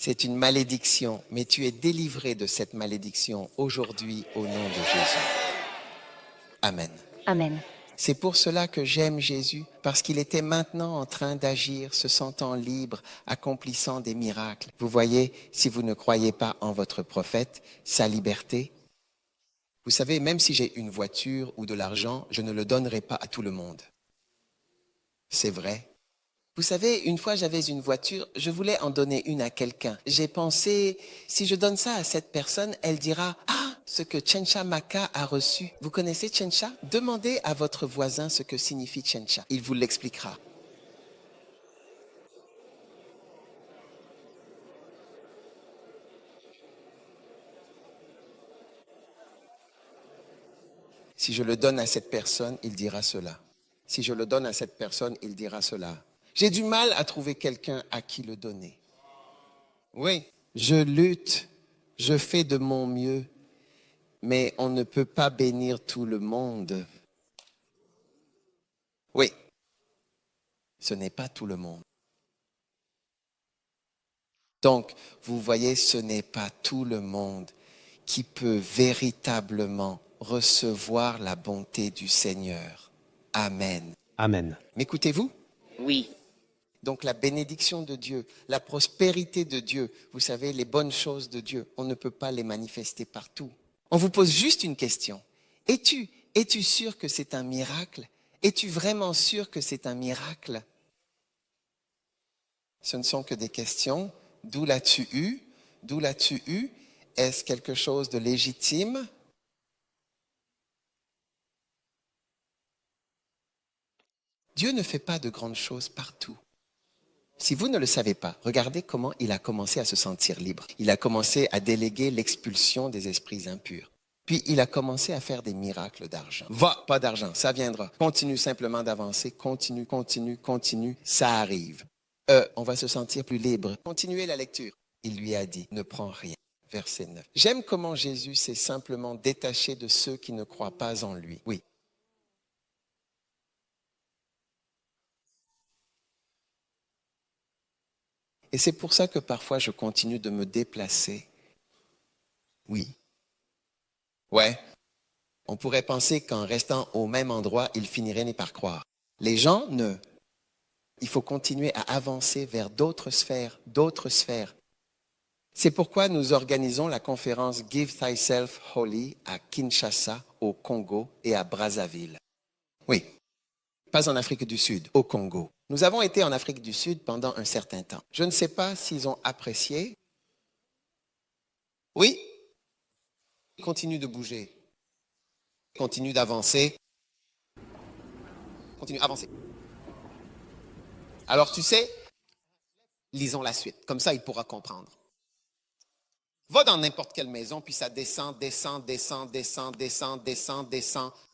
C'est une malédiction, mais tu es délivré de cette malédiction aujourd'hui au nom de Jésus. Amen. Amen. C'est pour cela que j'aime Jésus, parce qu'il était maintenant en train d'agir, se sentant libre, accomplissant des miracles. Vous voyez, si vous ne croyez pas en votre prophète, sa liberté, vous savez, même si j'ai une voiture ou de l'argent, je ne le donnerai pas à tout le monde. C'est vrai. Vous savez, une fois j'avais une voiture, je voulais en donner une à quelqu'un. J'ai pensé, si je donne ça à cette personne, elle dira « Ah, ce que Chencha Maka a reçu. » Vous connaissez Chencha? Demandez à votre voisin ce que signifie Chencha. Il vous l'expliquera. Si Si je le donne à cette personne, il dira cela. Si je le donne à cette personne, il dira cela. J'ai du mal à trouver quelqu'un à qui le donner. Oui, je lutte, je fais de mon mieux, mais on ne peut pas bénir tout le monde. Oui, ce n'est pas tout le monde. Donc, vous voyez, ce n'est pas tout le monde qui peut véritablement recevoir la bonté du Seigneur. Amen. Amen. M'écoutez-vous? Oui. Donc la bénédiction de Dieu, la prospérité de Dieu, vous savez, les bonnes choses de Dieu, on ne peut pas les manifester partout. On vous pose juste une question. Es-tu sûr que c'est un miracle? Es-tu vraiment sûr que c'est un miracle? Ce ne sont que des questions. D'où l'as-tu eu? D'où l'as-tu eu? Est-ce quelque chose de légitime? Dieu ne fait pas de grandes choses partout. Si vous ne le savez pas, regardez comment il a commencé à se sentir libre. Il a commencé à déléguer l'expulsion des esprits impurs. Puis il a commencé à faire des miracles d'argent. Va, pas d'argent, ça viendra. Continue simplement d'avancer, continue, ça arrive. On va se sentir plus libre. Continuez la lecture. Il lui a dit, ne prends rien. Verset 9. J'aime comment Jésus s'est simplement détaché de ceux qui ne croient pas en lui. Oui. Et c'est pour ça que parfois je continue de me déplacer. Oui. Ouais. On pourrait penser qu'en restant au même endroit, ils finiraient par croire. Les gens ne. Il faut continuer à avancer vers d'autres sphères, d'autres sphères. C'est pourquoi nous organisons la conférence Give Thyself Holy à Kinshasa, au Congo et à Brazzaville. Oui. Pas en Afrique du Sud, au Congo. Nous avons été en Afrique du Sud pendant un certain temps. Je ne sais pas s'ils ont apprécié. Oui. Continue de bouger. Continue d'avancer. Continue, avancer. Alors tu sais, lisons la suite. Comme ça, il pourra comprendre. Va dans n'importe quelle maison, puis ça descend.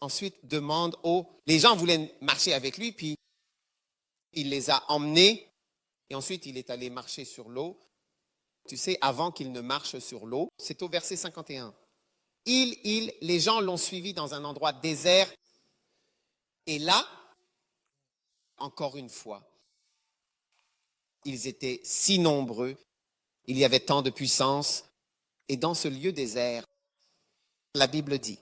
Ensuite, demande aux... Les gens voulaient marcher avec lui, puis il les a emmenés. Et ensuite, il est allé marcher sur l'eau. Tu sais, avant qu'il ne marche sur l'eau, c'est au verset 51. Les gens l'ont suivi dans un endroit désert. Et là, encore une fois, ils étaient si nombreux. Il y avait tant de puissance. Et dans ce lieu désert, la Bible dit,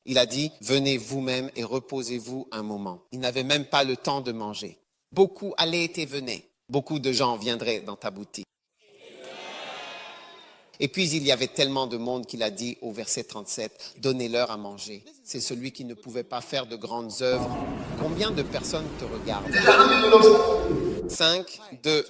il a dit, venez vous-même et reposez-vous un moment. Il n'avait même pas le temps de manger. Beaucoup allaient et venaient. Beaucoup de gens viendraient dans ta boutique. Et puis il y avait tellement de monde qu'il a dit au verset 37, donnez-leur à manger. C'est celui qui ne pouvait pas faire de grandes œuvres. Combien de personnes te regardent? 5, 2.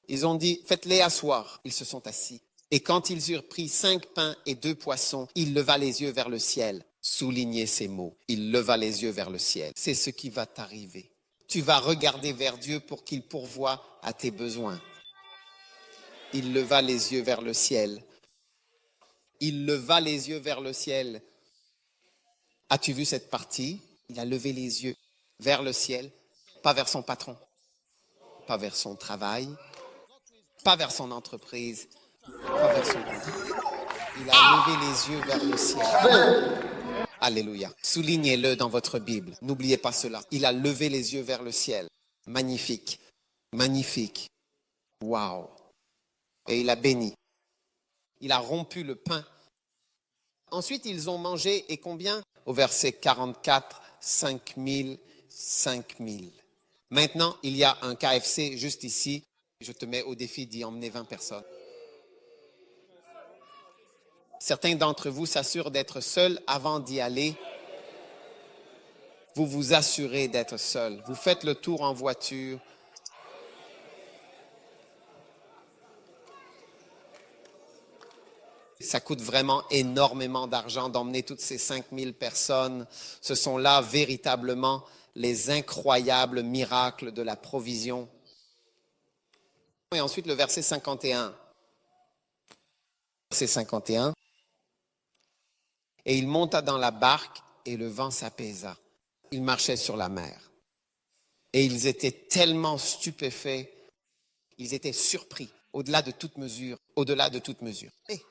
Ils ont dit, faites-les asseoir. Ils se sont assis. Et quand ils eurent pris 5 pains et 2 poissons, il leva les yeux vers le ciel. Soulignez ces mots. Il leva les yeux vers le ciel. C'est ce qui va t'arriver. Tu vas regarder vers Dieu pour qu'il pourvoie à tes besoins. Il leva les yeux vers le ciel. Il leva les yeux vers le ciel. As-tu vu cette partie? Il a levé les yeux vers le ciel, pas vers son patron, pas vers son travail, pas vers son entreprise, pas vers son compte. Il a levé les yeux vers le ciel. Alléluia. Soulignez-le dans votre Bible. N'oubliez pas cela. Il a levé les yeux vers le ciel. Magnifique. Magnifique. Waouh. Et il a béni. Il a rompu le pain. Ensuite, ils ont mangé, et combien? Au verset 44, 5000. Maintenant, il y a un KFC juste ici. Je te mets au défi d'y emmener 20 personnes. Certains d'entre vous s'assurent d'être seuls avant d'y aller. Vous vous assurez d'être seul. Vous faites le tour en voiture. Ça coûte vraiment énormément d'argent d'emmener toutes ces 5000 personnes. Ce sont là véritablement les incroyables miracles de la provision. Et ensuite le verset 51. Verset 51. Et il monta dans la barque et le vent s'apaisa. Ils marchaient sur la mer. Et ils étaient tellement stupéfaits, ils étaient surpris, au-delà de toute mesure, au-delà de toute mesure. Hey,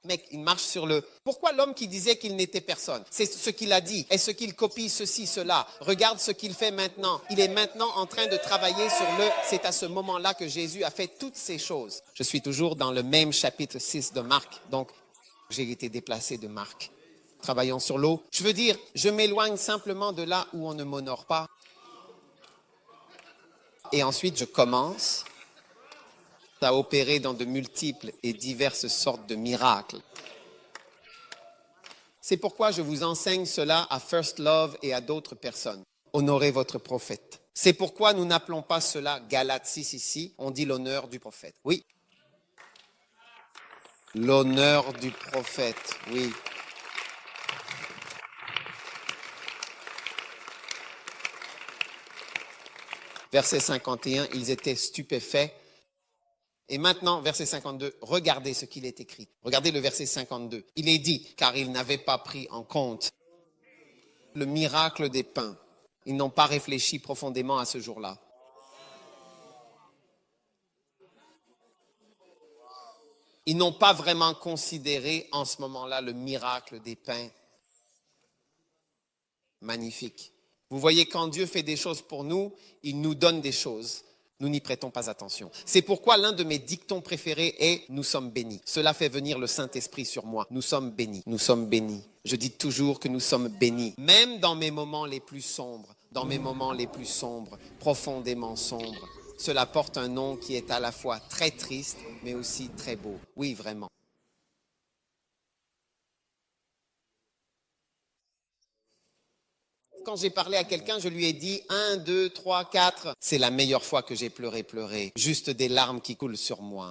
mec, il marche sur le... Pourquoi l'homme qui disait qu'il n'était personne? C'est ce qu'il a dit. Est-ce qu'il copie ceci, cela? Regarde ce qu'il fait maintenant. Il est maintenant en train de travailler sur le... C'est à ce moment-là que Jésus a fait toutes ces choses. Je suis toujours dans le même chapitre 6 de Marc, donc j'ai été déplacé de Marc. Travaillons sur l'eau. Je veux dire, je m'éloigne simplement de là où on ne m'honore pas. Et ensuite, je commence à opérer dans de multiples et diverses sortes de miracles. C'est pourquoi je vous enseigne cela à First Love et à d'autres personnes. Honorez votre prophète. C'est pourquoi nous n'appelons pas cela Galates 6 ici, on dit l'honneur du prophète. Oui. L'honneur du prophète, oui. Verset 51, ils étaient stupéfaits. Et maintenant, verset 52, regardez ce qu'il est écrit. Regardez le verset 52. Il est dit, car ils n'avaient pas pris en compte le miracle des pains. Ils n'ont pas réfléchi profondément à ce jour-là. Ils n'ont pas vraiment considéré en ce moment-là le miracle des pains. Magnifique. Vous voyez, quand Dieu fait des choses pour nous, il nous donne des choses. Nous n'y prêtons pas attention. C'est pourquoi l'un de mes dictons préférés est « Nous sommes bénis ». Cela fait venir le Saint-Esprit sur moi. Nous sommes bénis. Nous sommes bénis. Je dis toujours que nous sommes bénis. Même dans mes moments les plus sombres, profondément sombres, cela porte un nom qui est à la fois très triste, mais aussi très beau. Oui, vraiment. Quand j'ai parlé à quelqu'un, je lui ai dit 1, 2, 3, 4. C'est la meilleure fois que j'ai pleuré. Juste des larmes qui coulent sur moi.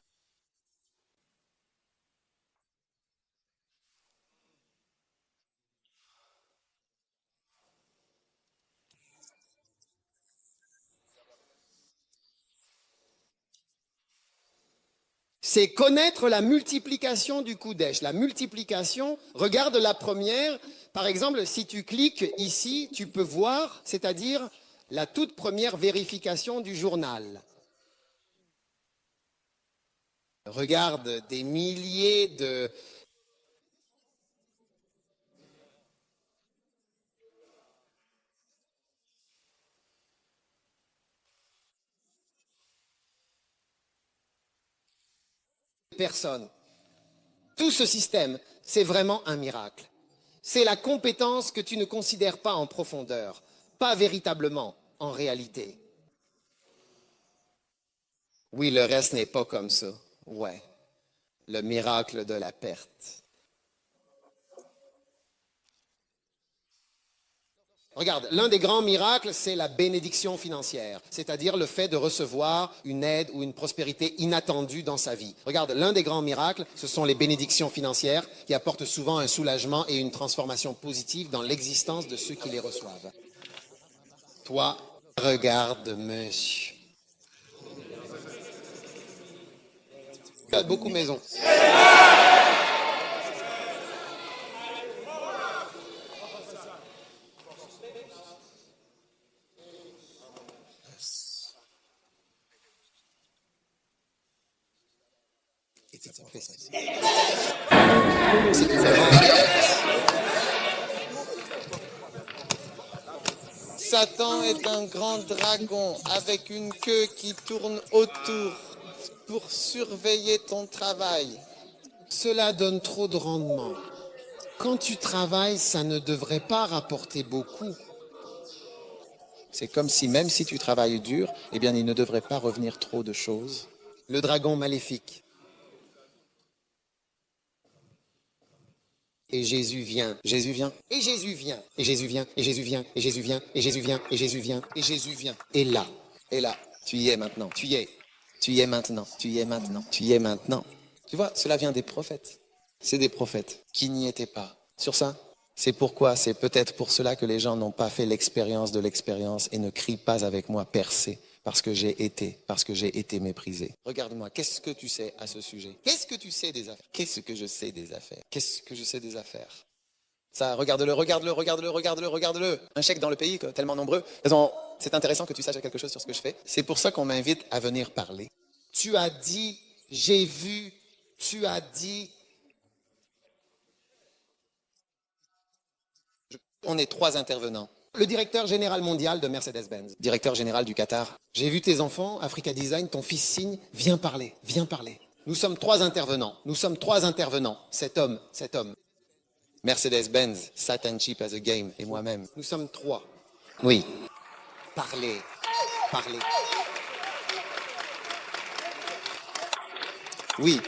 C'est connaître la multiplication du Kodesh. La multiplication, regarde la première. Par exemple, si tu cliques ici, tu peux voir, c'est-à-dire la toute première vérification du journal. Regarde des milliers de... personnes. Tout ce système, c'est vraiment un miracle. C'est la compétence que tu ne considères pas en profondeur, pas véritablement en réalité. Oui, le reste n'est pas comme ça. Ouais, le miracle de la perte. Regarde, l'un des grands miracles, c'est la bénédiction financière, c'est-à-dire le fait de recevoir une aide ou une prospérité inattendue dans sa vie. Regarde, l'un des grands miracles, ce sont les bénédictions financières qui apportent souvent un soulagement et une transformation positive dans l'existence de ceux qui les reçoivent. Toi, regarde, monsieur. Il y a beaucoup de maisons. Satan est un grand dragon avec une queue qui tourne autour pour surveiller ton travail. Cela donne trop de rendement. Quand tu travailles, ça ne devrait pas rapporter beaucoup. C'est comme si, même si tu travailles dur, eh bien, il ne devrait pas revenir trop de choses. Le dragon maléfique. Et Jésus vient, Jésus vient, et Jésus vient, et Jésus vient, et Jésus vient, et Jésus vient, et Jésus vient, et Jésus vient, et Jésus vient. Et là, tu y es maintenant, tu y es maintenant, tu y es maintenant, tu y es maintenant. Tu vois, cela vient des prophètes. C'est des prophètes qui n'y étaient pas. Sur ça, c'est pourquoi, c'est peut-être pour cela que les gens n'ont pas fait l'expérience de l'expérience et ne crient pas avec moi percé. parce que j'ai été méprisé. Regarde-moi, qu'est-ce que tu sais à ce sujet? Qu'est-ce que tu sais des affaires? Qu'est-ce que je sais des affaires? Qu'est-ce que je sais des affaires? Ça, regarde-le, regarde-le, regarde-le, regarde-le, regarde-le. Un chèque dans le pays, tellement nombreux. C'est intéressant que tu saches quelque chose sur ce que je fais. C'est pour ça qu'on m'invite à venir parler. Tu as dit, j'ai vu, tu as dit. On est 3 intervenants. Le directeur général mondial de Mercedes-Benz, directeur général du Qatar. J'ai vu tes enfants, Africa Design, ton fils signe, viens parler, viens parler. Nous sommes 3 intervenants, cet homme. Mercedes-Benz, Satan Cheap as a Game et moi-même. Nous sommes 3. Oui. Parler. Oui.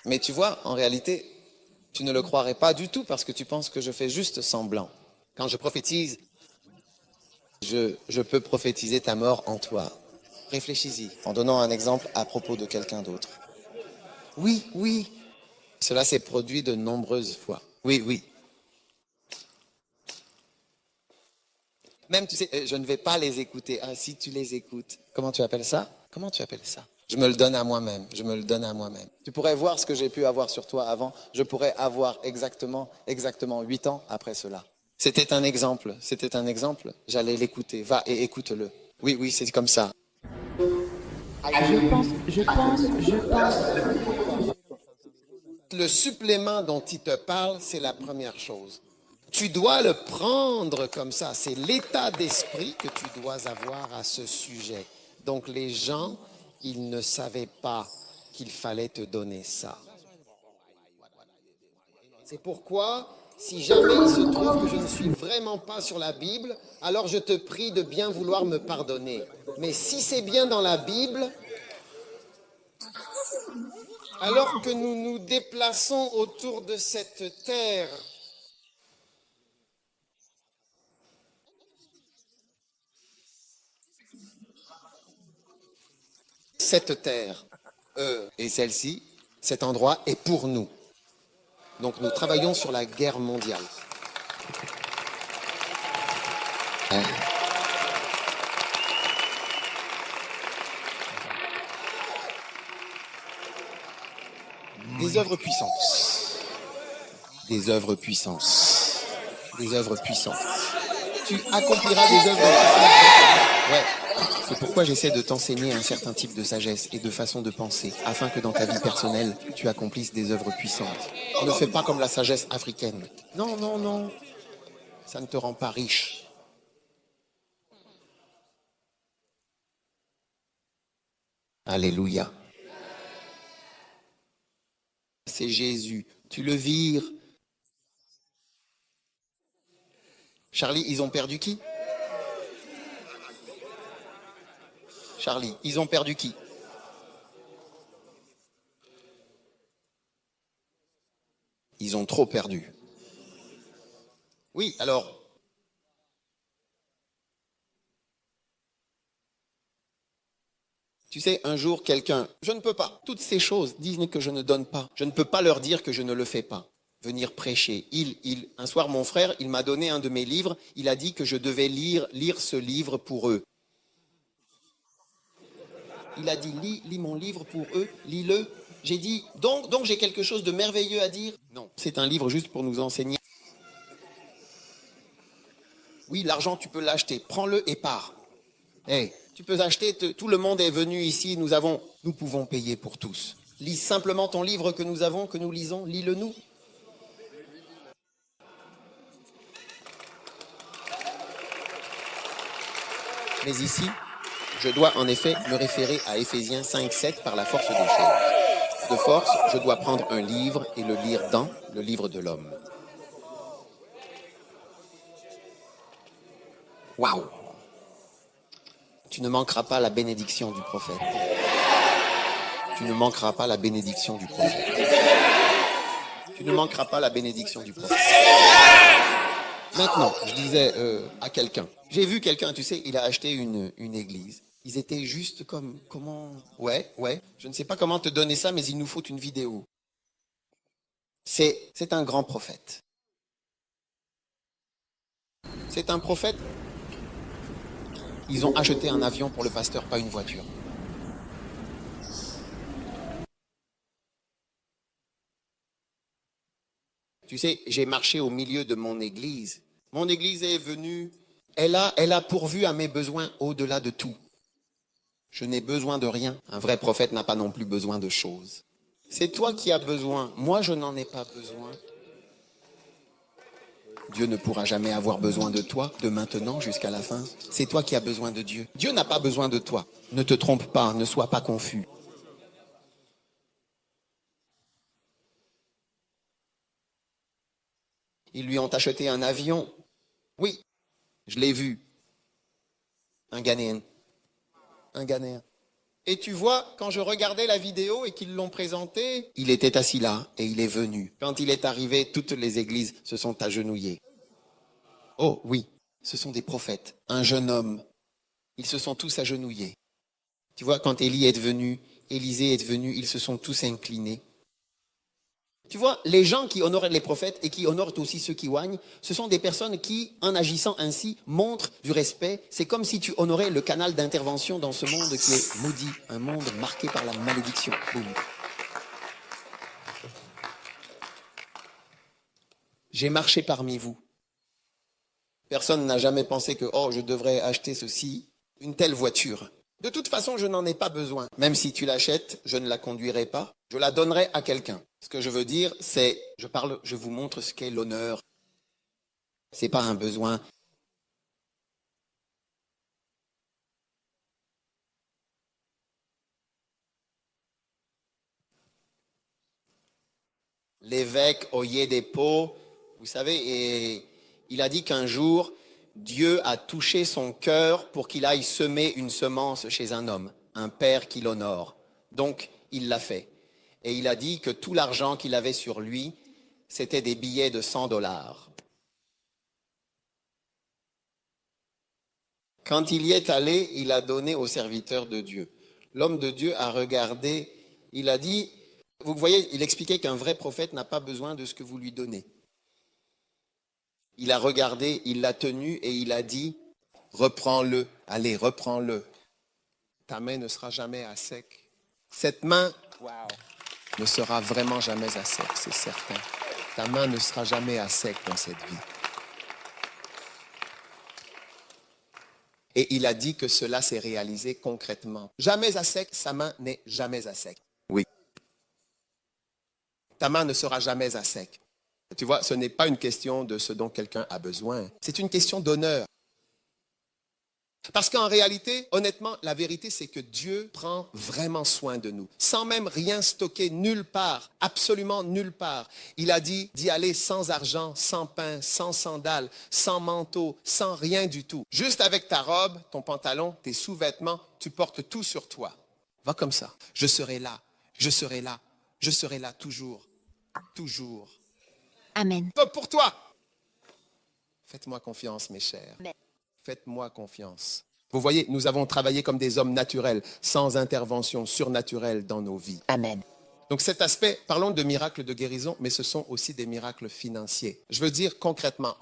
Mais tu vois, en réalité, tu ne le croirais pas du tout parce que tu penses que je fais juste semblant. Quand je prophétise, je peux prophétiser ta mort en toi. Réfléchis-y, en donnant un exemple à propos de quelqu'un d'autre. Oui. Cela s'est produit de nombreuses fois. Oui. Même, tu sais, je ne vais pas les écouter. Ah, si tu les écoutes. Comment tu appelles ça? Je me le donne à moi-même. Tu pourrais voir ce que j'ai pu avoir sur toi avant. Je pourrais avoir exactement 8 ans après cela. C'était un exemple. J'allais l'écouter. Va et écoute-le. Oui, c'est comme ça. Je pense. Le supplément dont il te parle, c'est la première chose. Tu dois le prendre comme ça. C'est l'état d'esprit que tu dois avoir à ce sujet. Donc les gens, ils ne savaient pas qu'il fallait te donner ça. C'est pourquoi, si jamais il se trouve que je ne suis vraiment pas sur la Bible, alors je te prie de bien vouloir me pardonner. Mais si c'est bien dans la Bible, alors que nous nous déplaçons autour de cette terre, et celle-ci, cet endroit est pour nous. Donc nous travaillons sur la guerre mondiale. Des œuvres puissantes. Des œuvres puissantes. Tu accompliras des œuvres puissantes. Ouais. C'est pourquoi j'essaie de t'enseigner un certain type de sagesse et de façon de penser, afin que dans ta vie personnelle, tu accomplisses des œuvres puissantes. Ne fais pas comme la sagesse africaine. Non. Ça ne te rend pas riche. Alléluia. C'est Jésus. Tu le vires. Charlie, ils ont perdu qui? Charlie, ils ont perdu qui? Ils ont trop perdu. Oui, alors. Tu sais, un jour, quelqu'un, je ne peux pas. Toutes ces choses disent que je ne donne pas. Je ne peux pas leur dire que je ne le fais pas. Venir prêcher. Un soir, mon frère, il m'a donné un de mes livres. Il a dit que je devais lire ce livre pour eux. Il a dit, lis mon livre pour eux, lis-le. J'ai dit, donc j'ai quelque chose de merveilleux à dire? Non, c'est un livre juste pour nous enseigner. Oui, l'argent, tu peux l'acheter. Prends-le et pars. Hey, tu peux acheter, tout le monde est venu ici, nous pouvons payer pour tous. Lis simplement ton livre que nous avons, que nous lisons, lis-le nous. Mais ici, je dois en effet me référer à Éphésiens 5:7 par la force des choses. De force, je dois prendre un livre et le lire dans le livre de l'homme. Waouh! Tu ne manqueras pas la bénédiction du prophète. Tu ne manqueras pas la bénédiction du prophète. Tu ne manqueras pas la bénédiction du prophète. Maintenant, je disais à quelqu'un, j'ai vu quelqu'un, tu sais, il a acheté une église. Ils étaient juste comme, comment... Ouais, je ne sais pas comment te donner ça, mais il nous faut une vidéo. C'est un grand prophète. C'est un prophète. Ils ont acheté un avion pour le pasteur, pas une voiture. Tu sais, j'ai marché au milieu de mon église. Mon église est venue, elle a pourvu à mes besoins au-delà de tout. Je n'ai besoin de rien. Un vrai prophète n'a pas non plus besoin de choses. C'est toi qui as besoin. Moi, je n'en ai pas besoin. Dieu ne pourra jamais avoir besoin de toi, de maintenant jusqu'à la fin. C'est toi qui as besoin de Dieu. Dieu n'a pas besoin de toi. Ne te trompe pas, ne sois pas confus. Ils lui ont acheté un avion. Oui, je l'ai vu. Un Ghanéen. Un Ghanéen. Et tu vois, quand je regardais la vidéo et qu'ils l'ont présenté, il était assis là et il est venu. Quand il est arrivé, toutes les églises se sont agenouillées. Oh oui, ce sont des prophètes. Un jeune homme. Ils se sont tous agenouillés. Tu vois, quand Élie est venu, Élisée est venu, ils se sont tous inclinés. Tu vois, les gens qui honorent les prophètes et qui honorent aussi ceux qui oignent, ce sont des personnes qui, en agissant ainsi, montrent du respect. C'est comme si tu honorais le canal d'intervention dans ce monde qui est maudit, un monde marqué par la malédiction. Boum. J'ai marché parmi vous. Personne n'a jamais pensé que, oh, je devrais acheter ceci, une telle voiture. De toute façon, je n'en ai pas besoin. Même si tu l'achètes, je ne la conduirai pas. Je la donnerai à quelqu'un. Ce que je veux dire, c'est, je vous montre ce qu'est l'honneur. C'est pas un besoin. L'évêque Oyedepo, vous savez, et il a dit qu'un jour, Dieu a touché son cœur pour qu'il aille semer une semence chez un homme, un père qui l'honore. Donc, il l'a fait. Et il a dit que tout l'argent qu'il avait sur lui, c'était des billets de $100. Quand il y est allé, il a donné au serviteur de Dieu. L'homme de Dieu a regardé, il a dit, vous voyez, il expliquait qu'un vrai prophète n'a pas besoin de ce que vous lui donnez. Il a regardé, il l'a tenu et il a dit, reprends-le, allez, reprends-le. Ta main ne sera jamais à sec. Cette main ne sera vraiment jamais à sec, c'est certain. Ta main ne sera jamais à sec dans cette vie. Et il a dit que cela s'est réalisé concrètement. Jamais à sec, sa main n'est jamais à sec. Oui. Ta main ne sera jamais à sec. Tu vois, ce n'est pas une question de ce dont quelqu'un a besoin. C'est une question d'honneur. Parce qu'en réalité, honnêtement, la vérité, c'est que Dieu prend vraiment soin de nous, sans même rien stocker nulle part, absolument nulle part. Il a dit d'y aller sans argent, sans pain, sans sandales, sans manteau, sans rien du tout. Juste avec ta robe, ton pantalon, tes sous-vêtements, tu portes tout sur toi. Va comme ça. Je serai là, je serai là, je serai là toujours, toujours. Amen. Top pour toi. Faites-moi confiance, mes chers. Faites-moi confiance. Vous voyez, nous avons travaillé comme des hommes naturels, sans intervention surnaturelle dans nos vies. Amen. Donc cet aspect, parlons de miracles de guérison, mais ce sont aussi des miracles financiers. Je veux dire concrètement,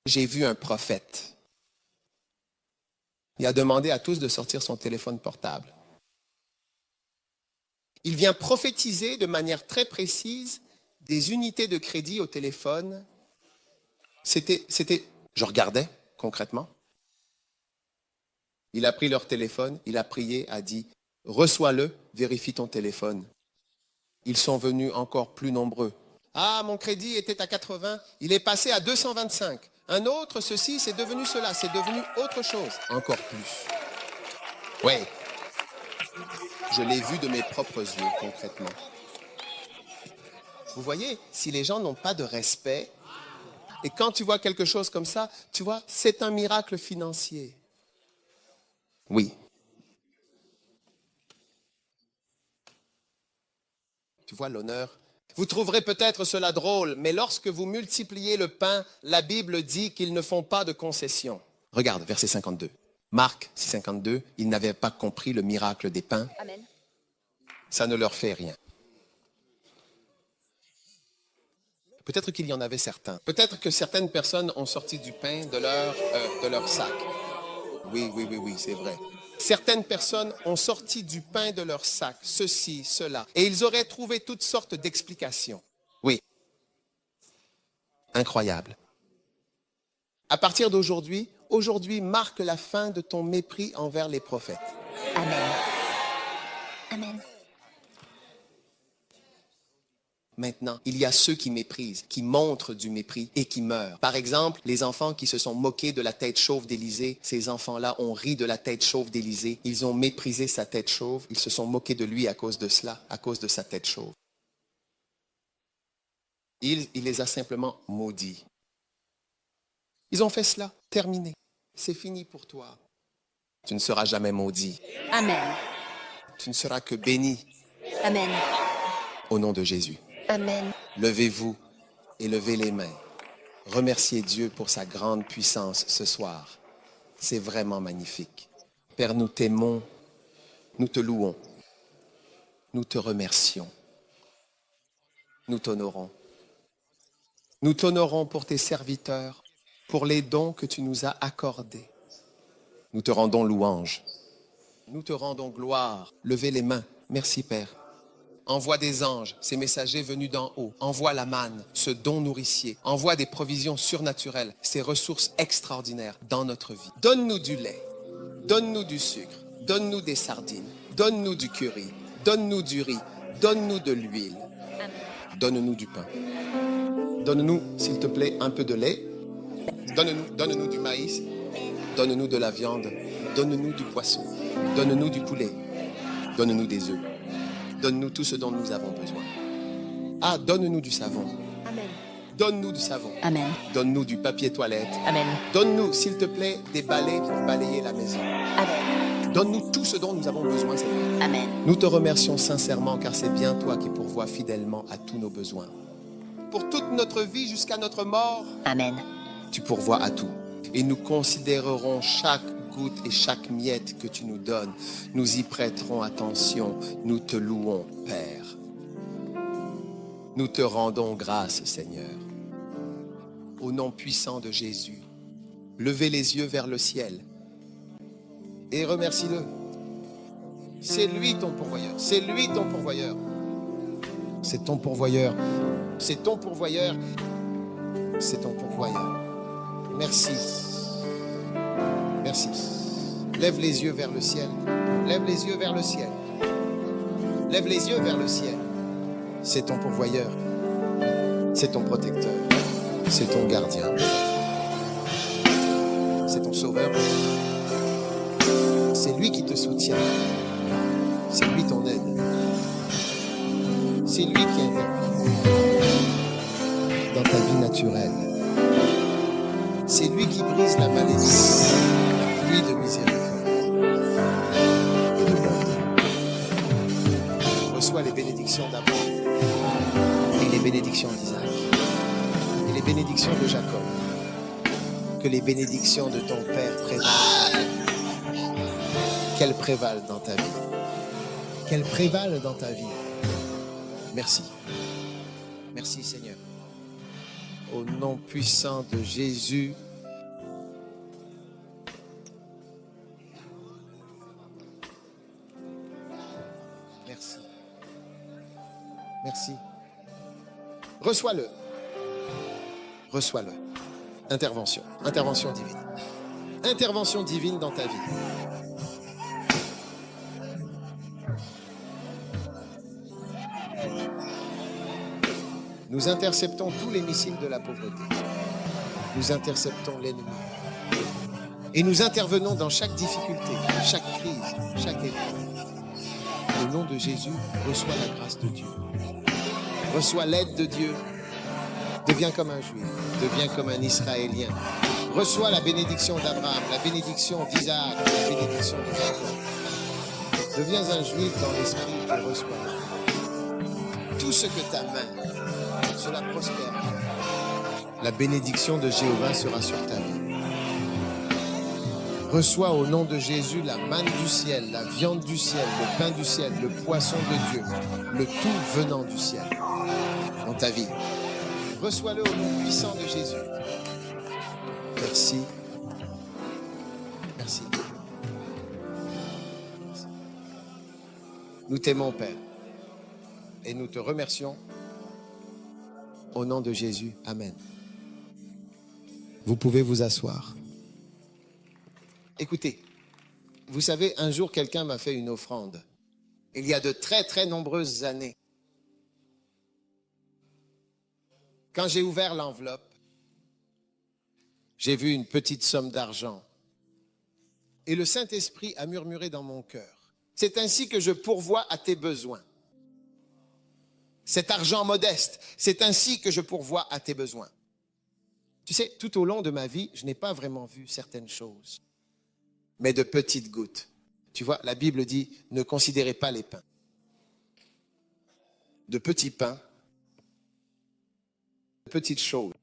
j'ai vu un prophète. Il a demandé à tous de sortir son téléphone portable. Il vient prophétiser de manière très précise des unités de crédit au téléphone. Je regardais concrètement. Il a pris leur téléphone, il a prié, a dit, reçois-le, vérifie ton téléphone. Ils sont venus encore plus nombreux. Ah, mon crédit était à 80, il est passé à 225. Un autre, ceci, c'est devenu cela, c'est devenu autre chose. Encore plus. Ouais. Je l'ai vu de mes propres yeux, concrètement. Vous voyez, si les gens n'ont pas de respect, et quand tu vois quelque chose comme ça, tu vois, c'est un miracle financier. Oui. Tu vois l'honneur. Vous trouverez peut-être cela drôle, mais lorsque vous multipliez le pain, la Bible dit qu'ils ne font pas de concessions. Regarde, verset 52. Marc 6,52, ils n'avaient pas compris le miracle des pains. Amen. Ça ne leur fait rien. Peut-être qu'il y en avait certains. Peut-être que certaines personnes ont sorti du pain de leur sac. Oui, c'est vrai. Certaines personnes ont sorti du pain de leur sac, ceci, cela. Et ils auraient trouvé toutes sortes d'explications. Oui. Incroyable. À partir d'aujourd'hui, aujourd'hui marque la fin de ton mépris envers les prophètes. Amen. Amen. Maintenant, il y a ceux qui méprisent, qui montrent du mépris et qui meurent. Par exemple, les enfants qui se sont moqués de la tête chauve d'Élisée, ces enfants-là ont ri de la tête chauve d'Élisée. Ils ont méprisé sa tête chauve. Ils se sont moqués de lui à cause de cela, à cause de sa tête chauve. Il les a simplement maudits. Ils ont fait cela. Terminé. C'est fini pour toi. Tu ne seras jamais maudit. Amen. Tu ne seras que béni. Amen. Au nom de Jésus. Amen. Levez-vous et levez les mains. Remerciez Dieu pour sa grande puissance ce soir. C'est vraiment magnifique. Père, nous t'aimons, nous te louons, nous te remercions, nous t'honorons. Nous t'honorons pour tes serviteurs, pour les dons que tu nous as accordés. Nous te rendons louange. Nous te rendons gloire. Levez les mains. Merci Père. Envoie des anges, ces messagers venus d'en haut. Envoie la manne, ce don nourricier. Envoie des provisions surnaturelles, ces ressources extraordinaires dans notre vie. Donne-nous du lait, donne-nous du sucre, donne-nous des sardines, donne-nous du curry, donne-nous du riz, donne-nous de l'huile. Donne-nous du pain. Donne-nous, s'il te plaît, un peu de lait. Donne-nous du maïs. Donne-nous de la viande. Donne-nous du poisson. Donne-nous du poulet. Donne-nous des œufs. Donne-nous tout ce dont nous avons besoin. Ah, donne-nous du savon. Amen. Donne-nous du savon. Amen. Donne-nous du papier toilette. Amen. Donne-nous, s'il te plaît, des balais pour balayer la maison. Amen. Donne-nous tout ce dont nous avons besoin, Seigneur. Amen. Nous te remercions sincèrement car c'est bien toi qui pourvois fidèlement à tous nos besoins. Pour toute notre vie jusqu'à notre mort, Amen. tu pourvois à tout. Et nous considérerons chaque goutte et chaque miette que tu nous donnes. Nous y prêterons attention. Nous te louons, Père. Nous te rendons grâce, Seigneur. Au nom puissant de Jésus, levez les yeux vers le ciel et remercie-le. C'est lui ton pourvoyeur. C'est lui ton pourvoyeur. C'est ton pourvoyeur. C'est ton pourvoyeur. C'est ton pourvoyeur. Merci. Merci. Lève les yeux vers le ciel. Lève les yeux vers le ciel. Lève les yeux vers le ciel. C'est ton pourvoyeur. C'est ton protecteur. C'est ton gardien. C'est ton sauveur. C'est lui qui te soutient. C'est lui ton aide. C'est lui qui intervient dans ta vie naturelle. C'est lui qui brise la malédiction, la pluie de miséricorde et de bonté. Reçois les bénédictions d'Abraham et les bénédictions d'Isaac et les bénédictions de Jacob. Que les bénédictions de ton Père prévalent. Qu'elles prévalent dans ta vie. Qu'elles prévalent dans ta vie. Merci. Merci Seigneur. Au nom puissant de Jésus. Merci. Merci. Reçois-le. Reçois-le. Intervention. Intervention divine. Intervention divine dans ta vie. Nous interceptons tous les missiles de la pauvreté. Nous interceptons l'ennemi. Et nous intervenons dans chaque difficulté, chaque crise, chaque épreuve. Au nom de Jésus, reçois la grâce de Dieu. Reçois l'aide de Dieu. Deviens comme un Juif. Deviens comme un Israélien. Reçois la bénédiction d'Abraham, la bénédiction d'Isaac, la bénédiction de Jacob. Deviens un Juif dans l'esprit et reçois. Tout ce que ta main, cela prospère. La bénédiction de Jéhovah sera sur ta vie. Reçois au nom de Jésus la manne du ciel, la viande du ciel, le pain du ciel, le poisson de Dieu, le tout venant du ciel dans ta vie. Reçois-le au nom puissant de Jésus. Merci. Merci. Nous t'aimons, Père, et nous te remercions au nom de Jésus. Amen. Vous pouvez vous asseoir. Écoutez, vous savez, un jour, quelqu'un m'a fait une offrande. Il y a de très, très nombreuses années. Quand j'ai ouvert l'enveloppe, j'ai vu une petite somme d'argent. Et le Saint-Esprit a murmuré dans mon cœur. C'est ainsi que je pourvois à tes besoins. Cet argent modeste, c'est ainsi que je pourvois à tes besoins. Tu sais, tout au long de ma vie, je n'ai pas vraiment vu certaines choses, mais de petites gouttes. Tu vois, la Bible dit, ne considérez pas les pains. De petits pains, de petites choses.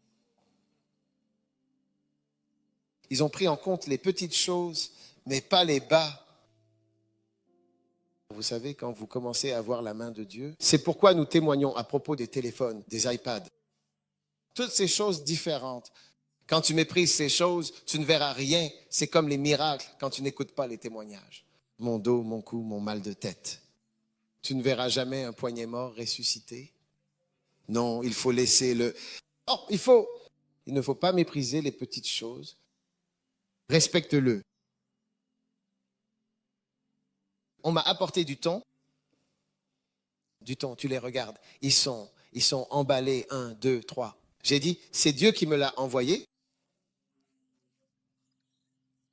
Ils ont pris en compte les petites choses, mais pas les bas. Vous savez, quand vous commencez à voir la main de Dieu, c'est pourquoi nous témoignons à propos des téléphones, des iPads. Toutes ces choses différentes. Quand tu méprises ces choses, tu ne verras rien. C'est comme les miracles quand tu n'écoutes pas les témoignages. Mon dos, mon cou, mon mal de tête. Tu ne verras jamais un poignet mort ressuscité. Non, il faut laisser le... Oh, il ne faut pas mépriser les petites choses. Respecte-le. On m'a apporté du thon. Du thon, tu les regardes. Ils sont emballés, 1, 2, 3. J'ai dit, c'est Dieu qui me l'a envoyé.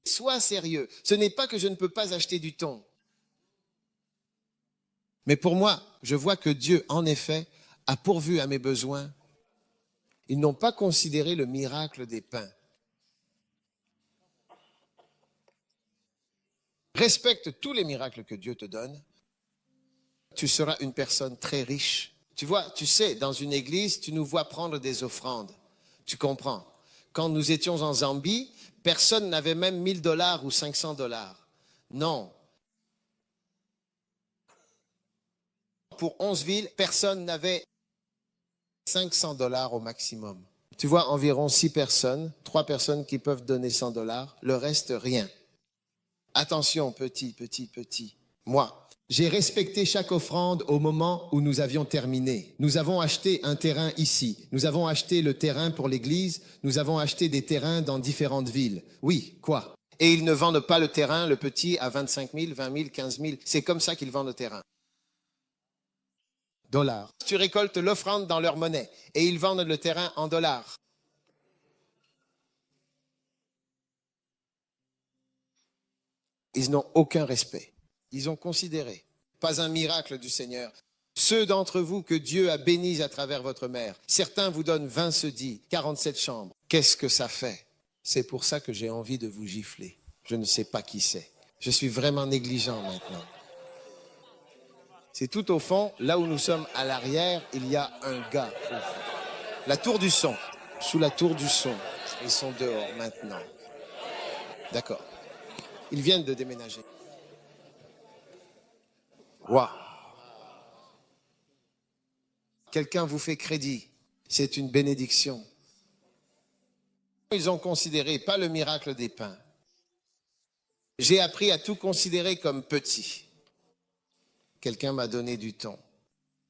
Sois sérieux. Ce n'est pas que je ne peux pas acheter du thon. Mais pour moi, je vois que Dieu, en effet, a pourvu à mes besoins. Ils n'ont pas considéré le miracle des pains. Respecte tous les miracles que Dieu te donne. Tu seras une personne très riche. Tu vois, tu sais, dans une église, tu nous vois prendre des offrandes. Tu comprends. Quand nous étions en Zambie, personne n'avait même 1000 $ ou 500 $. Non. Pour 11 villes, personne n'avait 500 $ au maximum. Tu vois, environ 6 personnes, 3 personnes qui peuvent donner 100 $, le reste, rien. Attention, petit. Moi, j'ai respecté chaque offrande au moment où nous avions terminé. Nous avons acheté un terrain ici. Nous avons acheté le terrain pour l'église. Nous avons acheté des terrains dans différentes villes. Oui, quoi? Et ils ne vendent pas le terrain, le petit, à 25 000, 20 000, 15 000. C'est comme ça qu'ils vendent le terrain. $. Tu récoltes l'offrande dans leur monnaie et ils vendent le terrain en $. Ils n'ont aucun respect. Ils ont considéré, pas un miracle du Seigneur. Ceux d'entre vous que Dieu a bénis à travers votre mère, certains vous donnent 20 sedis, 47 chambres. Qu'est-ce que ça fait? C'est pour ça que j'ai envie de vous gifler. Je ne sais pas qui c'est. Je suis vraiment négligent maintenant. C'est tout au fond, là où nous sommes à l'arrière, il y a un gars au fond. La tour du son, sous la tour du son. Ils sont dehors maintenant. D'accord. Ils viennent de déménager. Waouh! Quelqu'un vous fait crédit. C'est une bénédiction. Ils ont considéré, pas le miracle des pains. J'ai appris à tout considérer comme petit. Quelqu'un m'a donné du thon.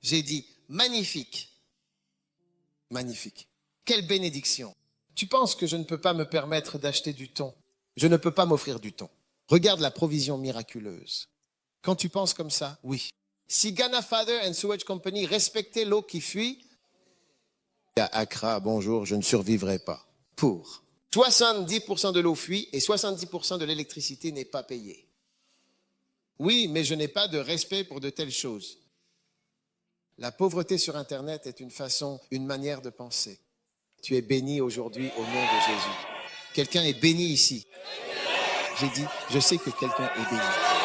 J'ai dit, magnifique. Magnifique. Quelle bénédiction. Tu penses que je ne peux pas me permettre d'acheter du thon? Je ne peux pas m'offrir du thon. Regarde la provision miraculeuse. Quand tu penses comme ça, oui. Si Ghana Father and Sewage Company respectait l'eau qui fuit, à Accra, bonjour, je ne survivrai pas. Pour 70% de l'eau fuit et 70% de l'électricité n'est pas payée. Oui, mais je n'ai pas de respect pour de telles choses. La pauvreté sur Internet est une manière de penser. Tu es béni aujourd'hui au nom de Jésus. Quelqu'un est béni ici. J'ai dit, je sais que quelqu'un est béni.